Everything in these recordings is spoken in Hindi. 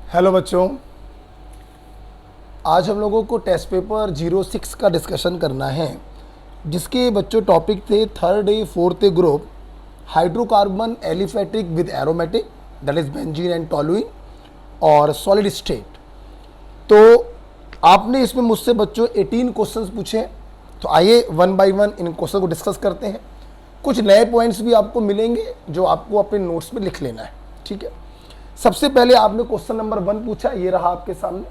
हेलो बच्चों, आज हम लोगों को टेस्ट पेपर 06 का डिस्कशन करना है, जिसके बच्चों टॉपिक थे third A fourth A group hydrocarbon aliphatic with aromatic that is benzene and toluene और सॉलिड स्टेट। तो आपने इसमें मुझसे बच्चों 18 क्वेश्चंस पूछे हैं, तो आइए one by one in question को डिस्कस करते हैं। कुछ नए पॉइंट्स भी आपको मिलेंगे जो आपको अपने नोट्स में लिख लेना है, ठीक है। सबसे पहले आपने क्वेश्चन नंबर 1 पूछा, ये रहा आपके सामने।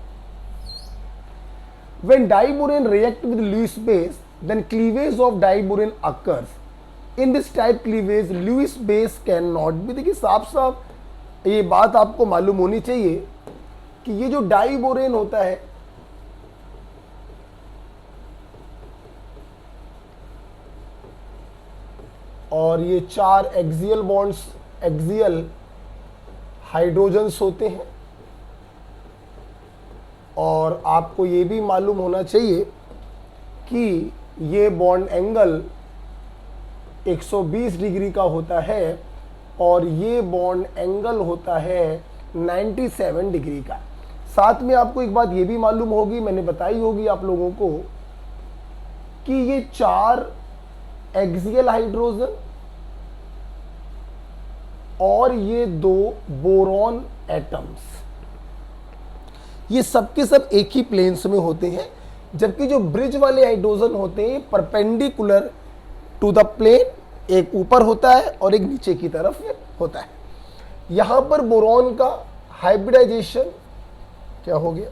When diborane react with Lewis base, then cleavage of diborane occurs. In this type cleavage, Lewis base cannot be। देखिए साफ साफ ये बात आपको मालूम होनी चाहिए कि ये जो डाइबोरेन होता है और ये 4 एक्सियल बॉन्ड्स, एक्सियल हाइड्रोजन्स होते हैं, और आपको ये भी मालूम होना चाहिए कि ये बॉन्ड एंगल 120 डिग्री का होता है और ये बॉन्ड एंगल होता है 97 डिग्री का। साथ में आपको एक बात ये भी मालूम होगी, मैंने बताई होगी आप लोगों को, कि ये 4 एक्सियल हाइड्रोजन और ये 2 बोरॉन एटम्स, ये सब के सब एक ही प्लेन्स में होते हैं, जबकि जो ब्रिज वाले हाइड्रोजन होते हैं परपेंडिकुलर टू द प्लेन, एक ऊपर होता है और एक नीचे की तरफ होता है। यहां पर बोरॉन का हाइब्रिडाइजेशन क्या हो गया,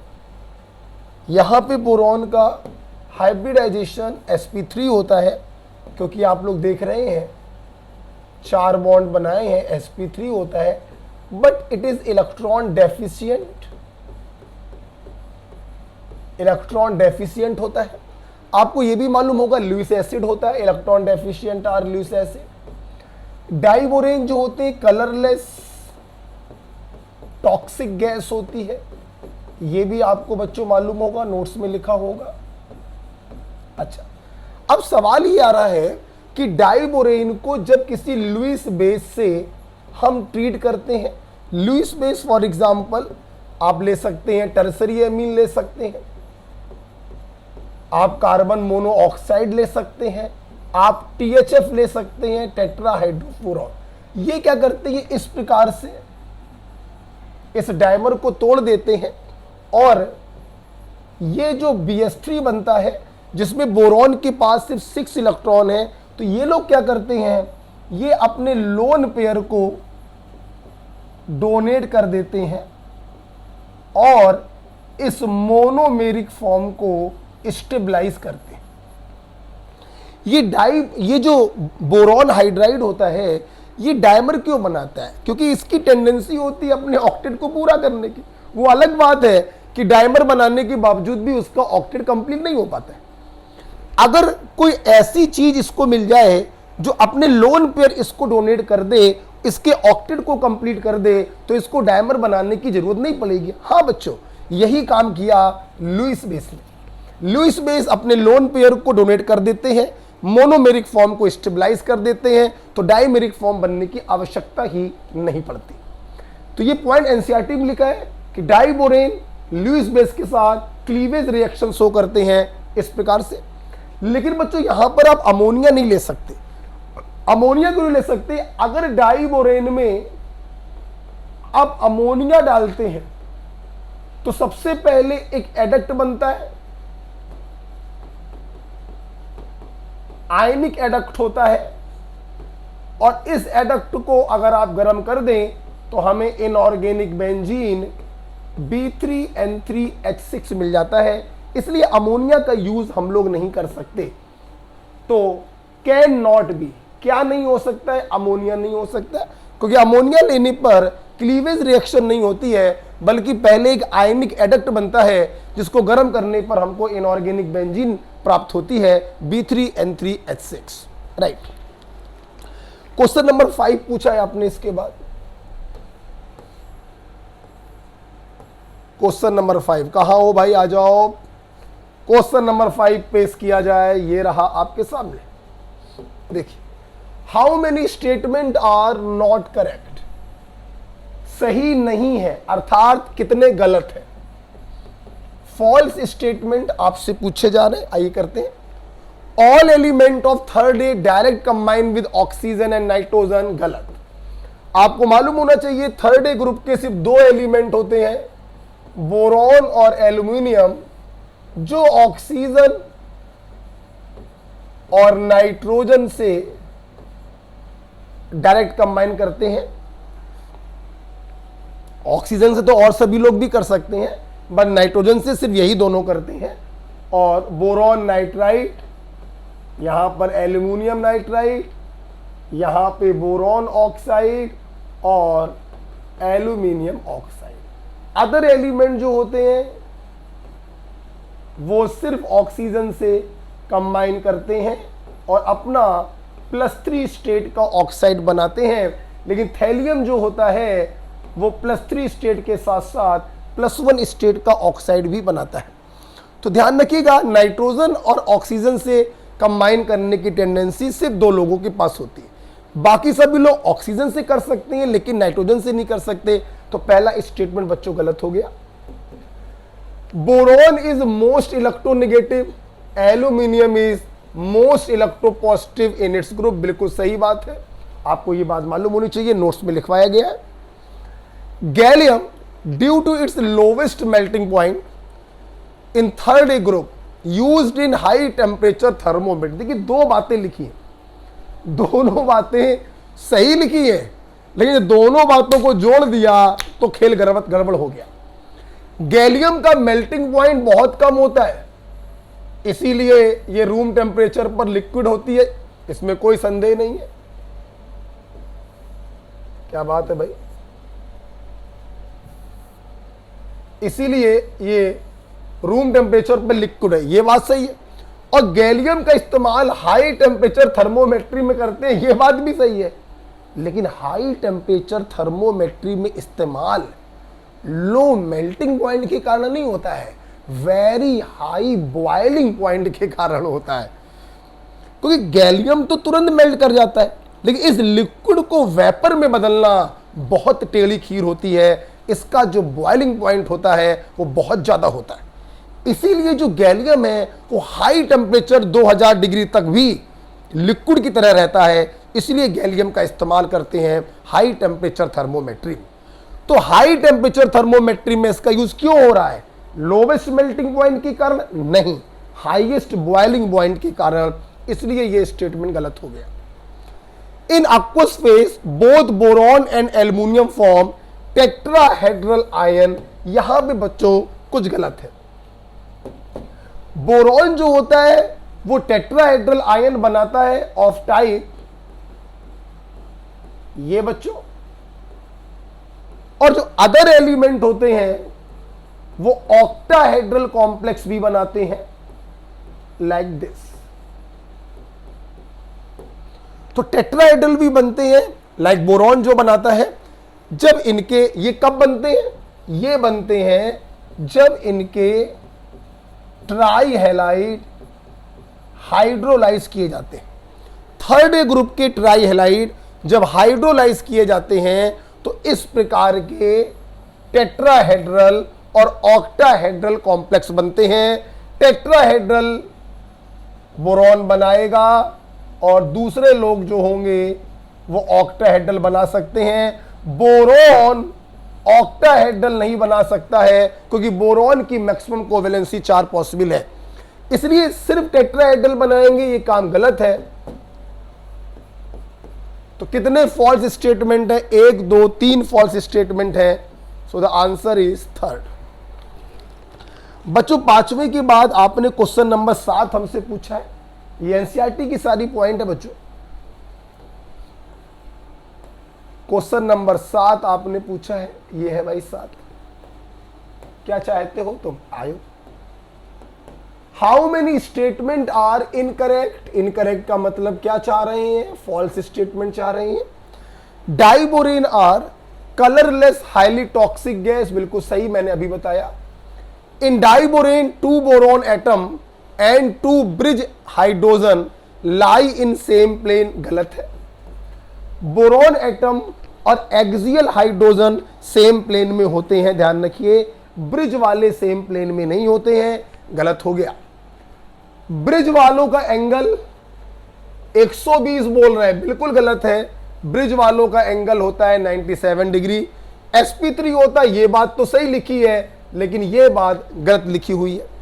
यहां पे बोरॉन का हाइब्रिडाइजेशन sp3 होता है, क्योंकि आप लोग देख रहे हैं 4 बॉन्ड बनाए हैं, sp3 होता है, but it is electron deficient होता है। आपको यह भी मालूम होगा लुईस एसिड होता है, इलेक्ट्रॉन डेफिशिएंट और लुईस एसिड। डाइबोरेन जो होते हैं कलरलेस टॉक्सिक गैस होती है, यह भी आपको बच्चों मालूम होगा, नोट्स में लिखा होगा। अच्छा, अब सवाल ये आ रहा है कि डाइबोरेन को जब किसी लुईस बेस से हम ट्रीट करते हैं, लुईस बेस फॉर एग्जांपल आप ले सकते हैं टर्सरी एमीन ले सकते हैं, आप कार्बन मोनोऑक्साइड ले सकते हैं, आप THF ले सकते हैं, टेट्राहाइड्रोफुरॉन। ये क्या करते हैं, इस प्रकार से इस डाइमर को तोड़ देते हैं और ये जो BH3 बनता है जिसमें बोरॉन के पास सिर्फ 6 इलेक्ट्रॉन है, तो ये लोग क्या करते हैं, ये अपने लोन पेयर को डोनेट कर देते हैं और इस मोनोमेरिक फॉर्म को स्टेबलाइज करते हैं। ये जो बोरॉन हाइड्राइड होता है, ये डाइमर क्यों बनाता है, क्योंकि इसकी टेंडेंसी होती है अपने ऑक्टेट को पूरा करने की। वो अलग बात है कि डाइमर बनाने के बावजूद भी उसका ऑक्टेट कंप्लीट नहीं हो पाता है। अगर कोई ऐसी चीज इसको मिल जाए जो अपने लोन पेयर इसको डोनेट कर दे, इसके ऑक्टेट को कंप्लीट कर दे, तो इसको डाइमर बनाने की जरूरत नहीं पड़ेगी। हाँ बच्चों, यही काम किया लुईस बेस ने। लुईस बेस अपने लोन पेयर को डोनेट कर देते हैं, मोनोमेरिक फॉर्म को स्टेबलाइज कर देते हैं, तो डाइमेरिक फॉर्म बनने की आवश्यकता ही नहीं पड़ती। तो ये पॉइंट एनसीईआरटी में लिखा है कि डाइबोरेन लुईस बेस के साथ क्लीवेज रिएक्शन शो करते हैं इस प्रकार से। लेकिन बच्चों यहां पर आप अमोनिया नहीं ले सकते। अमोनिया क्यों नहीं ले सकते, अगर डाइबोरेन में आप अमोनिया डालते हैं तो सबसे पहले एक एडक्ट बनता है, आयनिक एडक्ट होता है, और इस एडक्ट को अगर आप गर्म कर दें तो हमें इनऑर्गेनिक बेंजीन B3N3H6 मिल जाता है। इसलिए अमोनिया का यूज हम लोग नहीं कर सकते। तो कैन नॉट बी, क्या नहीं हो सकता है, अमोनिया नहीं हो सकता, क्योंकि अमोनिया लेने पर क्लीवेज रिएक्शन नहीं होती है, बल्कि पहले एक आयनिक एडक्ट बनता है जिसको गर्म करने पर हमको इनऑर्गेनिक बेंजीन प्राप्त होती है B3N3H6। राइट। क्वेश्चन नंबर 5 पूछा है आपने इसके बाद। क्वेश्चन नंबर 5 कहां हो भाई, आ जाओ। क्वेश्चन नंबर 5 पेश किया जाए, ये रहा आपके सामने। देखिए, how many statement are not correct. सही नहीं है, अर्थात कितने गलत है। फॉल्स स्टेटमेंट आपसे पूछे जा रहे हैं, आइए करते हैं। All element of third A direct combine with oxygen and nitrogen, गलत। आपको मालूम होना चाहिए थर्ड ए ग्रुप के सिर्फ दो एलिमेंट होते हैं, बोरॉन और एल्यूमिनियम, जो ऑक्सीजन और नाइट्रोजन से डायरेक्ट कंबाइन करते हैं। ऑक्सीजन से तो और सभी लोग भी कर सकते हैं, बट नाइट्रोजन से सिर्फ यही दोनों करते हैं। और बोरॉन नाइट्राइट, यहां पर एल्यूमिनियम नाइट्राइट, यहां पे बोरॉन ऑक्साइड और एल्यूमिनियम ऑक्साइड। अदर एलिमेंट जो होते हैं वो सिर्फ ऑक्सीजन से कंबाइन करते हैं और अपना +3 स्टेट का ऑक्साइड बनाते हैं। लेकिन थैलियम जो होता है वो +3 स्टेट के साथ साथ +1 स्टेट का ऑक्साइड भी बनाता है। तो ध्यान रखिएगा, नाइट्रोजन और ऑक्सीजन से कंबाइन करने की टेंडेंसी सिर्फ दो लोगों के पास होती है। बाकी सभी लोग ऑक्सीजन से कर सकते हैं लेकिन नाइट्रोजन से नहीं कर सकते। तो पहला स्टेटमेंट बच्चों गलत हो गया। Boron is most electronegative, aluminium is most electropositive in its group, बिल्कुल सही बात है। आपको यह बात मालूम होनी चाहिए, नोट्स में लिखवाया गया है। Gallium due to its lowest melting point in third A group used in high temperature thermometer. देखिए दो बातें लिखी हैं, दोनों बातें सही लिखी है, लेकिन दोनों बातों को जोड़ दिया तो खेल गड़बड़ हो गया। गैलियम का मेल्टिंग पॉइंट बहुत कम होता है, इसीलिए ये रूम टेम्परेचर पर लिक्विड होती है, इसमें कोई संदेह नहीं है। क्या बात है भाई, इसीलिए ये रूम टेम्परेचर पर लिक्विड है, ये बात सही है। और गैलियम का इस्तेमाल हाई टेम्परेचर थर्मोमेट्री में करते हैं, ये बात भी सही है। लेकिन हाई टेम्परेचर थर्मोमेट्री में इस्तेमाल लो मेल्टिंग पॉइंट के कारण नहीं होता है, वेरी हाई बॉइलिंग पॉइंट के कारण होता है। क्योंकि गैलियम तो तुरंत मेल्ट कर जाता है, लेकिन इस लिक्विड को वेपर में बदलना बहुत टेढ़ी खीर होती है। इसका जो बॉइलिंग पॉइंट होता है वो बहुत ज्यादा होता है। इसीलिए जो गैलियम है वो हाई टेम्परेचर 2000 डिग्री तक भी लिक्विड की तरह रहता है, इसलिए गैलियम का इस्तेमाल करते हैं हाई टेम्परेचर थर्मोमेट्री। तो हाई टेम्परेचर थर्मोमेट्री में इसका यूज क्यों हो रहा है? लोवेस्ट मेल्टिंग पॉइंट के कारण नहीं, हाईएस्ट बॉइलिंग पॉइंट के कारण, इसलिए यह स्टेटमेंट गलत हो गया। इन aqueous phase both boron and aluminium form tetrahedral ion, यहां पे बच्चों कुछ गलत है। बोरॉन जो होता है वो टेट्राहेड्रल आयन बनाता है ऑफ टाइप ये बच्चों, और जो अदर एलिमेंट होते हैं वो ऑक्टाहेड्रल कॉम्प्लेक्स भी बनाते हैं लाइक दिस। तो टेट्राहेड्रल भी बनते हैं लाइक बोरॉन जो बनाता है। जब इनके ये कब बनते हैं? ये बनते हैं जब इनके ट्राई हैलाइड हाइड्रोलाइज किए जाते हैं। थर्ड ए ग्रुप के ट्राई हैलाइड जब हाइड्रोलाइज किए जाते हैं तो इस प्रकार के टेट्राहेड्रल और ऑक्टाहेड्रल कॉम्प्लेक्स बनते हैं। टेट्राहेड्रल बोरॉन बनाएगा और दूसरे लोग जो होंगे वो ऑक्टाहेड्रल बना सकते हैं। बोरॉन ऑक्टाहेड्रल नहीं बना सकता है क्योंकि बोरॉन की मैक्सिमम कोवेलेंसी 4 पॉसिबल है, इसलिए सिर्फ टेट्राहेड्रल बनाएंगे, ये काम गलत है। तो कितने फॉल्स स्टेटमेंट है? 1 2 3 फॉल्स स्टेटमेंट है। So the answer is third. बच्चों 5वें के बाद आपने क्वेश्चन नंबर 7 हमसे पूछा है, ये एनसीईआरटी की सारी पॉइंट है बच्चों। क्वेश्चन नंबर 7 आपने पूछा है, ये है भाई 7। क्या चाहते हो तुम? आयो। How many statement are incorrect? Incorrect का मतलब क्या चाह रहे हैं? फॉल्स स्टेटमेंट चाह रहे हैं। Diborane are colourless highly toxic gas, बिल्कुल सही, मैंने अभी बताया। In diborane 2 boron atom and 2 bridge hydrogen lie in same plane, गलत है। बोरॉन एटम और एक्सियल हाइड्रोजन सेम प्लेन में होते हैं, ध्यान रखिए। ब्रिज वाले सेम प्लेन में नहीं होते हैं, गलत हो गया। ब्रिज वालों का एंगल 120 बोल रहे हैं, बिल्कुल गलत है। ब्रिज वालों का एंगल होता है 97 डिग्री। sp3 होता है, ये बात तो सही लिखी है, लेकिन ये बात गलत लिखी हुई है।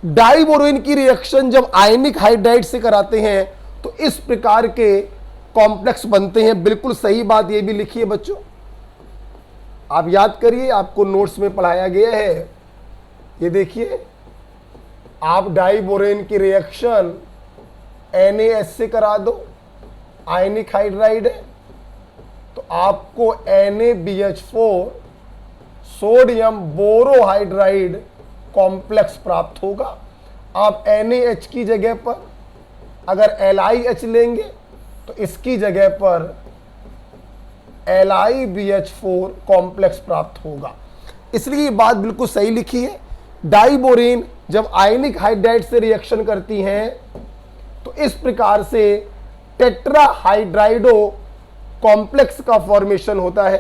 डाइबोरोइन की रिएक्शन जब आयनिक हाइड्राइड से कराते हैं तो इस प्रकार के कॉम्प्लेक्स बनते हैं, बिल्कुल सही बात ये भी लिखी है बच्चों। आप याद करिए, आपको नोट्स में पढ़ाया गया है। ये देखिए, आप डाइबोरेन की रिएक्शन NaH से करा दो, आयनिक हाइड्राइड है, तो आपको NaBH4 सोडियम बोरोहाइड्राइड कॉम्प्लेक्स प्राप्त होगा। आप NaH की जगह पर अगर LiH लेंगे तो इसकी जगह पर LiBH4 कॉम्प्लेक्स प्राप्त होगा। इसलिए ये बात बिल्कुल सही लिखी है। डाइबोरेन जब आयनिक हाइड्राइड से रिएक्शन करती हैं तो इस प्रकार से टेट्राहाइड्राइडो कॉम्प्लेक्स का फॉर्मेशन होता है।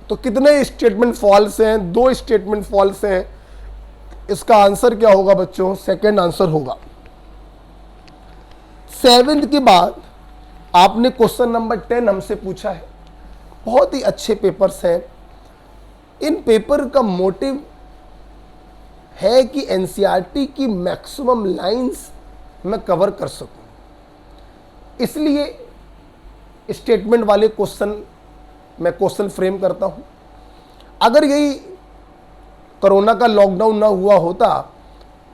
तो कितने स्टेटमेंट फॉल्स हैं? 2 स्टेटमेंट फॉल्स हैं। इसका आंसर क्या होगा बच्चों? सेकंड आंसर होगा। 7th के बाद आपने क्वेश्चन नंबर 10 हमसे पूछा है। बहुत ही अच्छे पेपर्स हैं। इन पेपर का मोटिव है कि एनसीईआरटी की मैक्सिमम लाइंस मैं कवर कर सकूं, इसलिए स्टेटमेंट वाले क्वेश्चन मैं क्वेश्चन फ्रेम करता हूं। अगर यही कोरोना का लॉकडाउन ना हुआ होता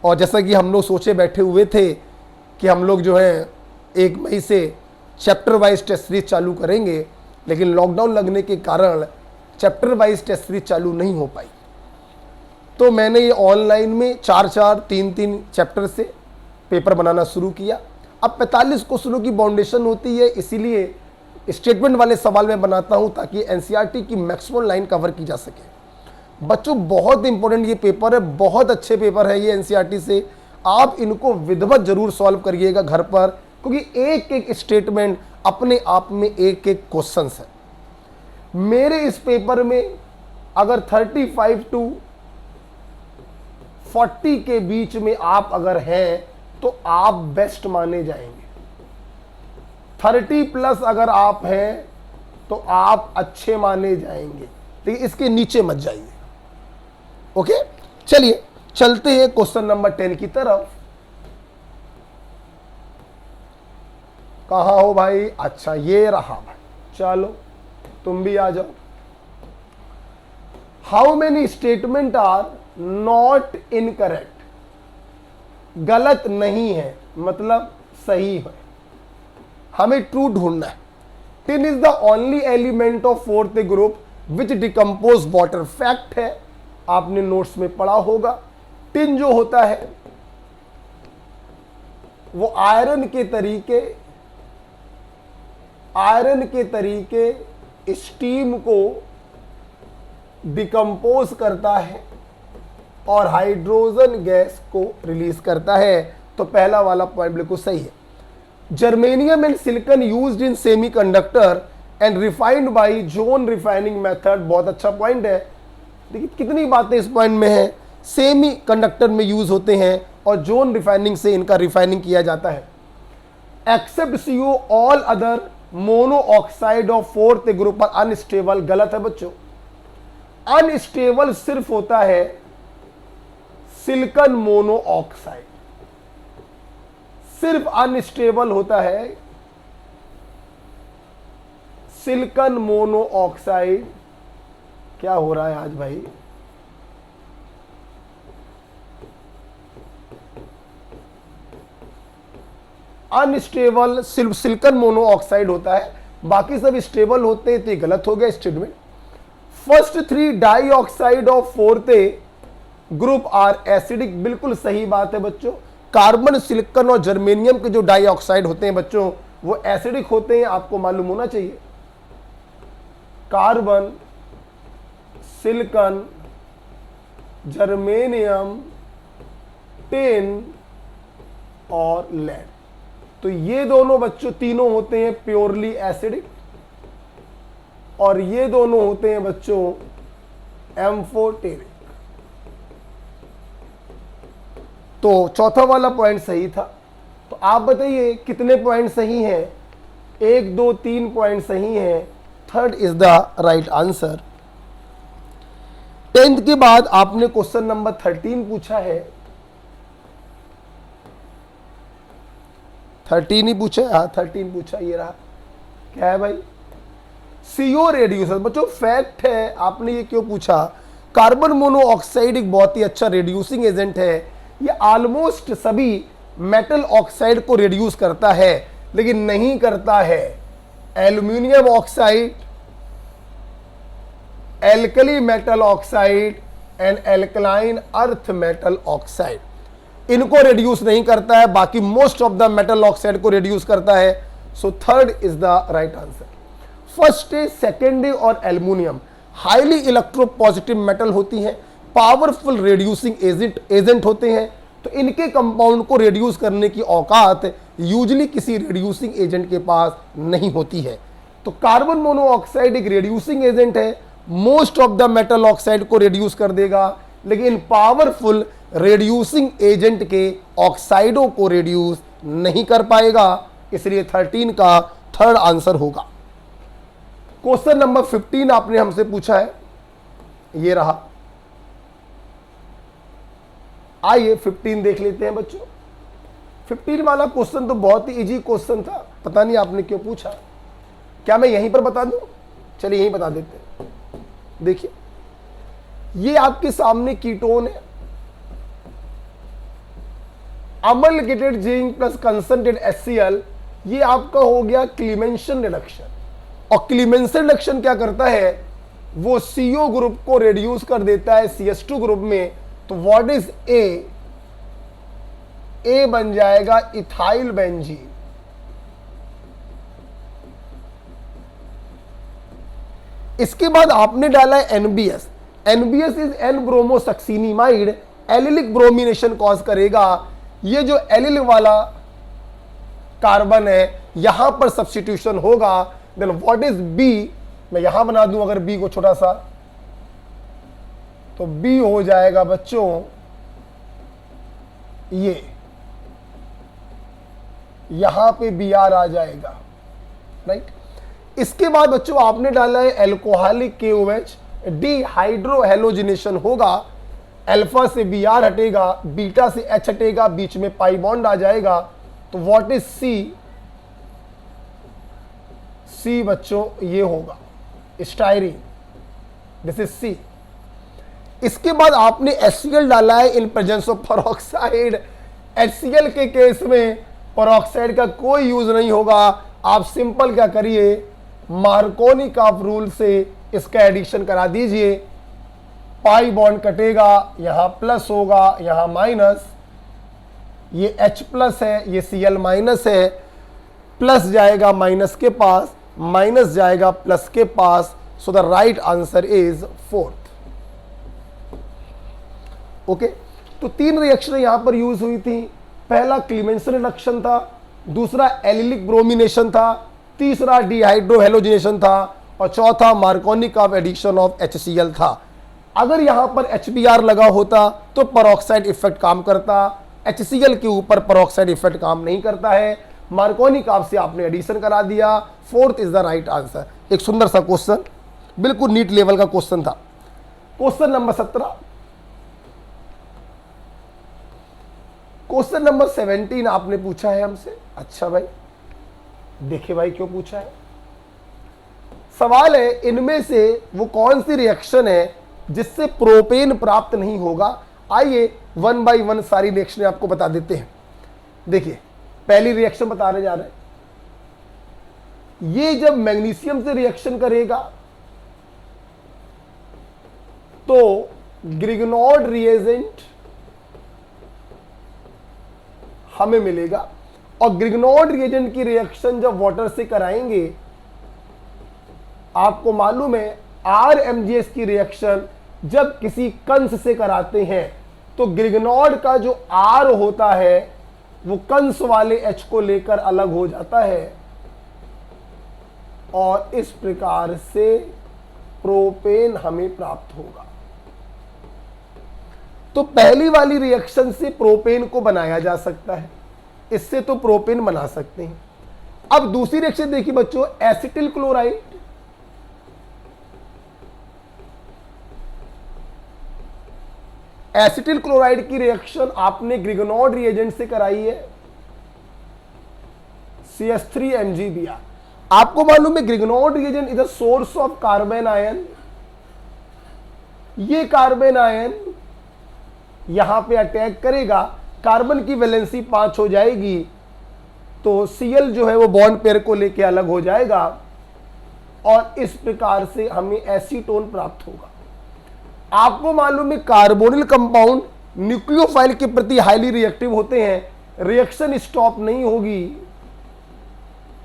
और जैसा कि हम लोग सोचे बैठे हुए थे कि हम लोग जो है 1 मई से चैप्टर वाइज टेस्ट सीरीज चालू करेंगे, लेकिन लॉकडाउन लगने के कारण चैप्टर वाइज टेस्ट सीरीज चालू नहीं हो पाई, तो मैंने ये ऑनलाइन में 4-4, 3-3 चैप्टर से पेपर बनाना शुरू किया। अब 45 क्वेश्चनों की बाउंडेशन होती है, इसीलिए स्टेटमेंट वाले सवाल मैं बनाता हूं ताकि एनसीईआरटी की मैक्सिमम लाइन कवर की जा सके। बच्चों बहुत इंपॉर्टेंट ये पेपर है, बहुत अच्छे पेपर है ये एनसीईआरटी से। आप इनको विधिवत जरूर सॉल्व करिएगा घर पर, क्योंकि एक एक स्टेटमेंट अपने आप में एक एक क्वेश्चन है। मेरे इस पेपर में अगर 35 to 40 के बीच में आप अगर हैं तो आप बेस्ट माने जाएंगे। 30+ अगर आप हैं तो आप अच्छे माने जाएंगे, लेकिन इसके नीचे मत जाइए। ओके, चलिए चलते हैं क्वेश्चन नंबर 10 की तरफ। कहाँ हो भाई? अच्छा ये रहा भाई, चलो तुम भी आ जाओ। How many statement are not incorrect? गलत नहीं है मतलब सही है, हमें ट्रू ढूंढना है। Tin is the only element of 4th group which decompose water. Fact है, आपने नोट्स में पढ़ा होगा। टिन जो होता है वो आयरन के तरीके स्टीम को डिकम्पोज करता है और हाइड्रोजन गैस को रिलीज करता है। तो पहला वाला पॉइंट बिल्कुल सही है। Germanium and silicon used in semiconductor and refined by zone refining method. बहुत अच्छा पॉइंट है। देखिए कितनी बातें इस पॉइंट में है। सेमी कंडक्टर में यूज होते हैं और जोन रिफाइनिंग से इनका रिफाइनिंग किया जाता है। Except CO all other mono oxide of 4th group पर अनस्टेबल। गलत है बच्चों, अनस्टेबल सिर्फ होता है सिलिकॉन मोनो ऑक्साइड, सिर्फ अनस्टेबल होता है सिलिकॉन मोनो ऑक्साइड। क्या हो रहा है आज भाई? अनस्टेबल सिर्फ सिलिकॉन मोनो ऑक्साइड होता है, बाकी सब स्टेबल होते हैं। तो ये गलत हो गया statement. First 3 dioxide of 4th group are acidic. बिल्कुल सही बात है बच्चों। कार्बन, सिलिकॉन और जर्मेनियम के जो डाइऑक्साइड होते हैं बच्चों वो एसिडिक होते हैं, आपको मालूम होना चाहिए। कार्बन, सिलिकॉन, जर्मेनियम, टिन और लेड, तो ये दोनों बच्चों तीनों होते हैं प्योरली एसिडिक। और ये दोनों होते हैं बच्चों एम्फोटेरिक। तो चौथा वाला पॉइंट सही था। तो आप बताइए कितने पॉइंट सही हैं? 1 2 3 पॉइंट सही हैं। Third is the right answer. 10th के बाद आपने क्वेश्चन नंबर 13 पूछा है। 13 ही पूछा, हाँ 13 पूछा, ये रहा। क्या है भाई? CO reducer. बच्चों फैक्ट है, आपने ये क्यों पूछा? कार्बन मोनोऑक्साइड एक बहुत ही अच्छा रेड्यूसिंग एजेंट है। ये ऑलमोस्ट सभी मेटल ऑक्साइड को रिड्यूस करता है, लेकिन नहीं करता है aluminium oxide, alkali metal oxide and alkaline earth metal oxide. इनको रिड्यूस नहीं करता है, बाकी most of the metal oxide को रिड्यूस करता है। सो third is the right answer. First है, सेकेंड है और एल्यूमिनियम हाईली इलेक्ट्रोपॉजिटिव मेटल होती हैं, पावरफुल रिड्यूसिंग एजेंट होते हैं। तो इनके कंपाउंड को रिड्यूस करने की औकात यूजुअली किसी रिड्यूसिंग एजेंट के पास नहीं होती है। तो कार्बन मोनोऑक्साइड एक रिड्यूसिंग एजेंट है, most of the metal oxide को रिड्यूस कर देगा, लेकिन पावरफुल रिड्यूसिंग एजेंट के ऑक्साइडों को रिड्यूस नहीं कर पाएगा। इसलिए 13 का थर्ड आंसर होगा। क्वेश्चन नंबर 15 आपने हमसे पूछा है, ये रहा। आइए 15 देख लेते हैं बच्चों। 15 वाला क्वेश्चन तो बहुत ही इजी क्वेश्चन था, पता नहीं आपने क्यों पूछा। क्या मैं यहीं पर बता दूं? चलिए यहीं बता देते हैं। देखिए, ये आपके सामने कीटोन है, अमलगेटेड जिंक प्लस कंसंट्रेटेड HCl। ये आपका हो गया क्लीमेंशन रिडक्शन। और क्लीमेंशन रिडक्शन क्या करता है? वो CO ग्रुप को रिड्यूस कर देता है CH2 ग्रुप में। तो व्हाट इज ए? बन जाएगा इथाइल बेंजीन। इसके बाद आपने डाला है NBS। NBS is N bromosuccinimide, allylic bromination cause करेगा। ये जो एलिल वाला कार्बन है यहां पर सब्स्टिट्यूशन होगा। Then what is B? मैं यहां बना दूं अगर बी को छोटा सा, तो बी हो जाएगा बच्चों ये, यहां पे Br आ जाएगा, राइट। इसके बाद बच्चों आपने डाला है एल्कोहलिक KOH, डिहाइड्रोहेलोजिनेशन होगा। अल्फा से Br हटेगा, बीटा से H हटेगा, बीच में पाई बॉन्ड आ जाएगा। तो व्हाट इज सी? सी बच्चों ये होगा स्टाइरीन, दिस इज सी। इसके बाद आपने HCl डाला है in presence of peroxide. HCl के केस में पेरोक्साइड का कोई यूज नहीं होगा। आप सिंपल क्या करिए, मार्कोनिकॉफ रूल से इसका एडिशन करा दीजिए। पाई बॉन्ड कटेगा, यहां प्लस होगा, यहां माइनस। ये H प्लस है, ये Cl माइनस है। प्लस जाएगा माइनस के पास, माइनस जाएगा प्लस के पास। So the right answer is 4th। Okay, तो 3 रिएक्शन यहां पर यूज हुई थी। पहला क्लीमेंसन रिडक्शन था, दूसरा एलिलिक ब्रोमिनेशन था, तीसरा डिहाइड्रोहेलोजिनेशन था, और चौथा मार्कोनिकॉफ एडिशन ऑफ HCl था। अगर यहां पर HBr लगा होता तो पेरोक्साइड इफेक्ट काम करता। HCl के ऊपर पेरोक्साइड इफेक्ट काम नहीं करता है। मार्कोनिकॉफ से आपने एडिशन करा दिया। 4th is the right answer. एक सुंदर सा क्वेश्चन, बिल्कुल नीट लेवल का क्वेश्चन था। Question number 17। क्वेश्चन नंबर 17 आपने पूछा है हमसे। अच्छा भाई, देखिए भाई क्यों पूछा है। सवाल है, इनमें से वो कौन सी रिएक्शन है जिससे प्रोपेन प्राप्त नहीं होगा। आइए 1 बाय 1 सारी रिएक्शन आपको बता देते हैं। देखिए, पहली रिएक्शन बताने जा रहे हैं। ये जब मैग्नीशियम से रिएक्शन करेगा तो ग्रिग्नॉर्ड रिएजेंट हमें मिलेगा। और ग्रिग्नॉर्ड रिएजेंट की रिएक्शन जब वाटर से कराएंगे, आपको मालूम है RMGS की रिएक्शन जब किसी कंस से कराते हैं तो ग्रिग्नॉर्ड का जो R होता है वो कंस वाले H को लेकर अलग हो जाता है। और इस प्रकार से प्रोपेन हमें प्राप्त होगा। तो पहली वाली रिएक्शन से प्रोपेन को बनाया जा सकता है, इससे तो प्रोपेन बना सकते हैं। अब दूसरी रिएक्शन देखिए बच्चों, एसिटिल क्लोराइड। एसिटिल क्लोराइड की रिएक्शन आपने ग्रिगनॉर्ड रिएजेंट से कराई है, CH3MgBr। आपको मालूम है Grignard reagent is the source of carbon ion. ये कार्बन आयन यहां पे अटैक करेगा, कार्बन की वैलेंसी 5 हो जाएगी, तो Cl जो है वो बॉन्ड पेयर को लेके अलग हो जाएगा और इस प्रकार से हमें एसीटोन प्राप्त होगा। आपको मालूम है कार्बोनिल कंपाउंड न्यूक्लियोफाइल के प्रति हाईली रिएक्टिव होते हैं, रिएक्शन स्टॉप नहीं होगी,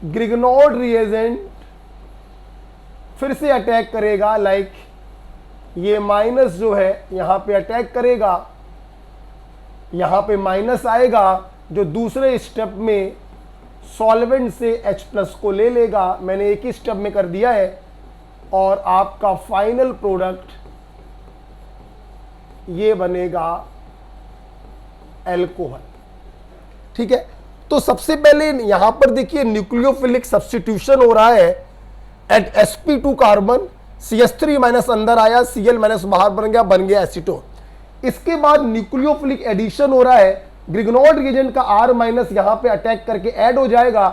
ग्रिगनॉर्ड रिएजेंट फिर से अटैक करेगा, लाइक ये माइनस जो है यहां पे अटैक करेगा, यहां पे माइनस आएगा जो दूसरे स्टेप में सॉल्वेंट से H+ को ले लेगा। मैंने एक ही स्टेप में कर दिया है और आपका फाइनल प्रोडक्ट ये बनेगा अल्कोहल। ठीक है, तो सबसे पहले यहां पर देखिए न्यूक्लियोफिलिक सब्स्टिट्यूशन हो रहा है एट sp2 कार्बन, CH3- अंदर आया, Cl- बाहर बन गया एसीटोन। इसके बाद न्यूक्लियोफिलिक एडिशन हो रहा है, ग्रिगनॉर्ड रिएजेंट का R- यहां पे अटैक करके ऐड हो जाएगा,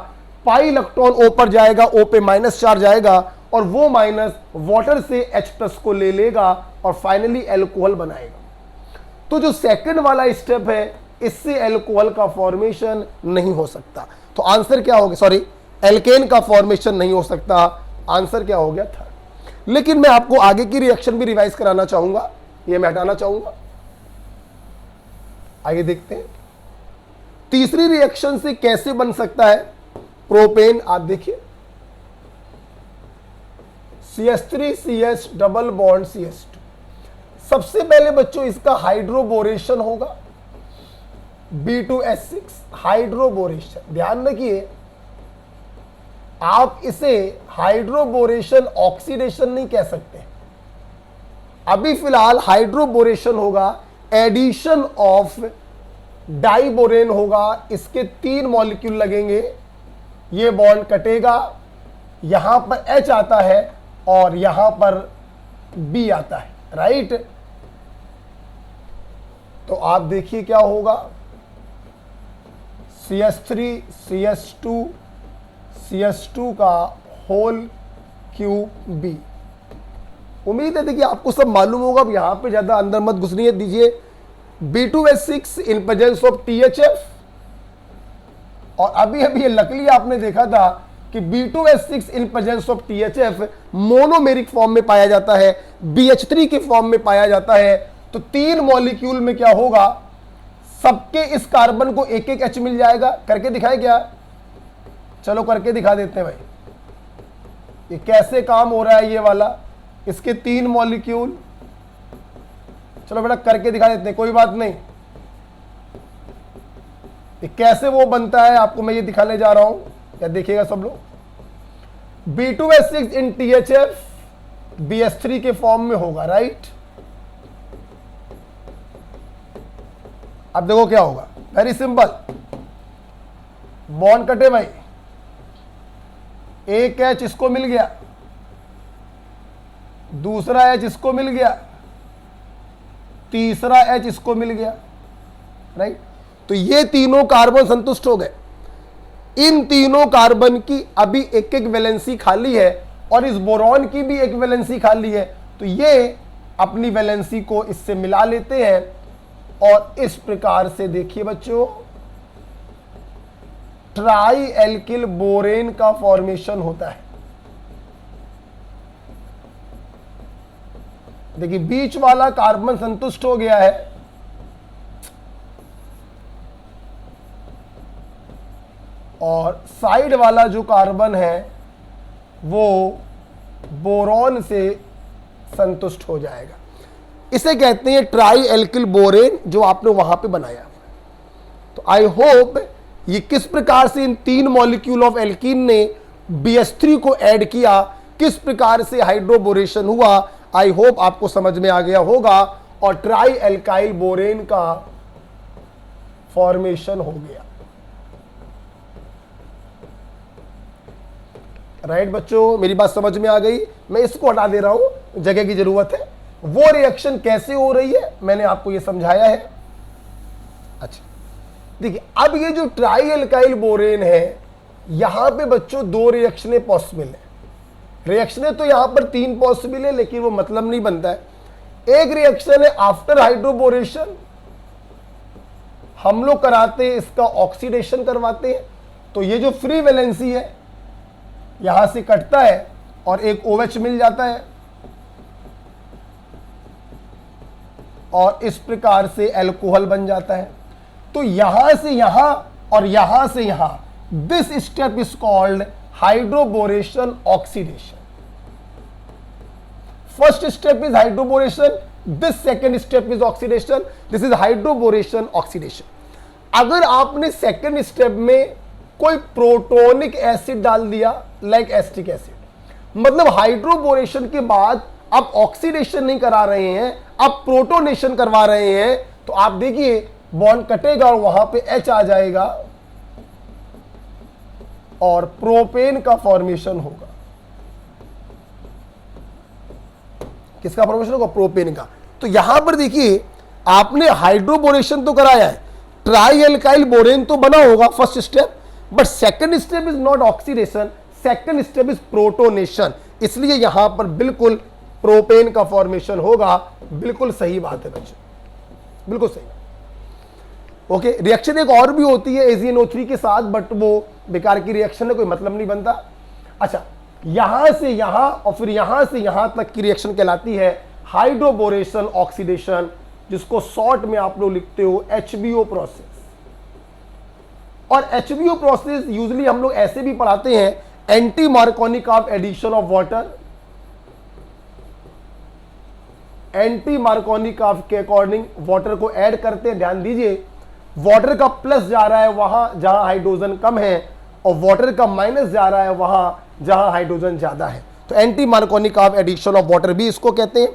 पाई इलेक्ट्रॉन O पर जाएगा, O पे माइनस चार्ज आएगा और वो माइनस वाटर से H+ को ले लेगा और फाइनली अल्कोहल बनाएगा। तो जो सेकंड वाला स्टेप है इससे अल्कोहल का फॉर्मेशन नहीं हो सकता। तो आंसर क्या हो गया, सॉरी एल्केन का फॉर्मेशन नहीं हो सकता, आंसर क्या हो गया थर्ड। लेकिन मैं आपको आगे की रिएक्शन भी रिवाइज कराना चाहूंगा, ये मैं हटाना चाहूंगा। आगे देखते हैं तीसरी रिएक्शन से कैसे बन सकता है प्रोपेन। आप देखिए CH3CH डबल बॉन्ड CH2। सबसे पहले बच्चों इसका हाइड्रोबोरेशन होगा, B2S6 हाइड्रोबोरेशन। ध्यान रखिए आप इसे हाइड्रोबोरेशन ऑक्सीडेशन नहीं कह सकते, अभी फिलहाल हाइड्रोबोरेशन होगा, एडिशन ऑफ डाइबोरेन होगा, इसके 3 मॉलिक्यूल लगेंगे, ये बॉन्ड कटेगा, यहां पर H आता है और यहां पर B आता है, राइट। तो आप देखिए क्या होगा, CH3 CH2 का होल क्यूब B। उम्मीद है देखिए आपको सब मालूम होगा, अब यहां पे ज्यादा अंदर मत घुसनी दीजिए। B2S6 in presence of THF, और अभी ये लकली आपने देखा था कि B2S6 in presence of THF monomeric form में पाया जाता है, BH3 के फॉर्म में पाया जाता है। तो 3 मॉलिक्यूल में क्या होगा, सबके इस कार्बन को एक एक H मिल जाएगा। करके दिखाए क्या, चलो करके दिखा देते हैं भाई, ये कैसे काम हो रहा है ये वाला, इसके 3 मॉलिक्यूल। चलो बेटा करके दिखा देते हैं, कोई बात नहीं। ये कैसे वो बनता है आपको मैं ये दिखाने जा रहा हूं, या देखिएगा सब लोग। B2S6 इन THF BH3 के फॉर्म में होगा, राइट। अब देखो क्या होगा, वेरी सिंपल, बॉन्ड कटे भाई, एक H इसको मिल गया, दूसरा H इसको मिल गया, तीसरा H इसको मिल गया, राइट। तो ये तीनों कार्बन संतुष्ट हो गए। इन तीनों कार्बन की अभी एक एक वैलेंसी खाली है और इस बोरॉन की भी एक वैलेंसी खाली है, तो ये अपनी वैलेंसी को इससे मिला लेते हैं और इस प्रकार से देखिए बच्चों ट्राई एल्किल बोरेन का फॉर्मेशन होता है। देखिए बीच वाला कार्बन संतुष्ट हो गया है, और साइड वाला जो कार्बन है वो बोरॉन से संतुष्ट हो जाएगा। इसे कहते हैं ट्राई एल्किल बोरेन, जो आपने वहां पे बनाया। तो आई होप ये किस प्रकार से इन 3 मॉलिक्यूल ऑफ एल्कीन ने BH3 को ऐड किया, किस प्रकार से हाइड्रोबोरेशन हुआ, आई होप आपको समझ में आ गया होगा और ट्राई एल्काइल बोरेन का फॉर्मेशन हो गया। राइट बच्चों, मेरी बात समझ में आ गई। मैं इसको हटा दे रहा हूं, जगह की जरूरत है। वो रिएक्शन कैसे हो रही है मैंने आपको ये समझाया है। अच्छा देखिए, अब ये जो ट्राई एल्काइल बोरेन है, यहां पे बच्चों दो रिएक्शनें पॉसिबल है। रिएक्शनें तो यहां पर तीन पॉसिबल है, लेकिन वो मतलब नहीं बनता है। एक रिएक्शन है आफ्टर हाइड्रोबोरेशन, हम लोग कराते हैं इसका ऑक्सीडेशन करवाते हैं, तो ये जो फ्री वैलेंसी है यहां से कटता है और एक OH मिल जाता है और इस प्रकार से अल्कोहल बन जाता है। तो यहां से यहां और यहां से यहां, this step is called hydroboration oxidation. First step is hydroboration, this second step is oxidation, this is hydroboration oxidation. अगर आपने सेकेंड स्टेप में कोई प्रोटोनिक एसिड डाल दिया, लाइक एसिटिक एसिड, मतलब हाइड्रोबोरेशन के बाद आप ऑक्सीडेशन नहीं करा रहे हैं, आप प्रोटोनेशन करवा रहे हैं, तो आप देखिए बॉन्ड कटेगा और वहां पे H आ जाएगा और प्रोपेन का फॉर्मेशन होगा। किसका फॉर्मेशन होगा? प्रोपेन का। तो यहां पर देखिए, आपने हाइड्रोबोरेशन तो कराया है, ट्राई एल्काइल बोरेन तो बना होगा first step, but second step is not oxidation, second step is protonation, इसलिए यहां पर बिल्कुल प्रोपेन का फॉर्मेशन होगा। बिल्कुल सही बात है बच्चों, बिल्कुल सही। ओके, रिएक्शन एक और भी होती है AgNO3 के साथ, बट वो बेकार की रिएक्शन है, कोई मतलब नहीं बनता। अच्छा, यहां से यहां और फिर यहां से यहां तक की रिएक्शन कहलाती है हाइड्रोबोरेशन ऑक्सीडेशन, जिसको शॉर्ट में आप लोग लिखते हो HBO प्रोसेस। और HBO प्रोसेस यूजुअली हम लोग ऐसे भी पढ़ाते हैं, anti Markovnikov addition of water. Anti Markovnikov के अकॉर्डिंग वाटर को ऐड करते हैं। ध्यान दीजिए, वाटर का प्लस जा रहा है वहां जहां हाइड्रोजन कम है और वाटर का माइनस जा रहा है वहां जहां हाइड्रोजन ज्यादा है। तो anti Markovnikov addition of water भी इसको कहते हैं।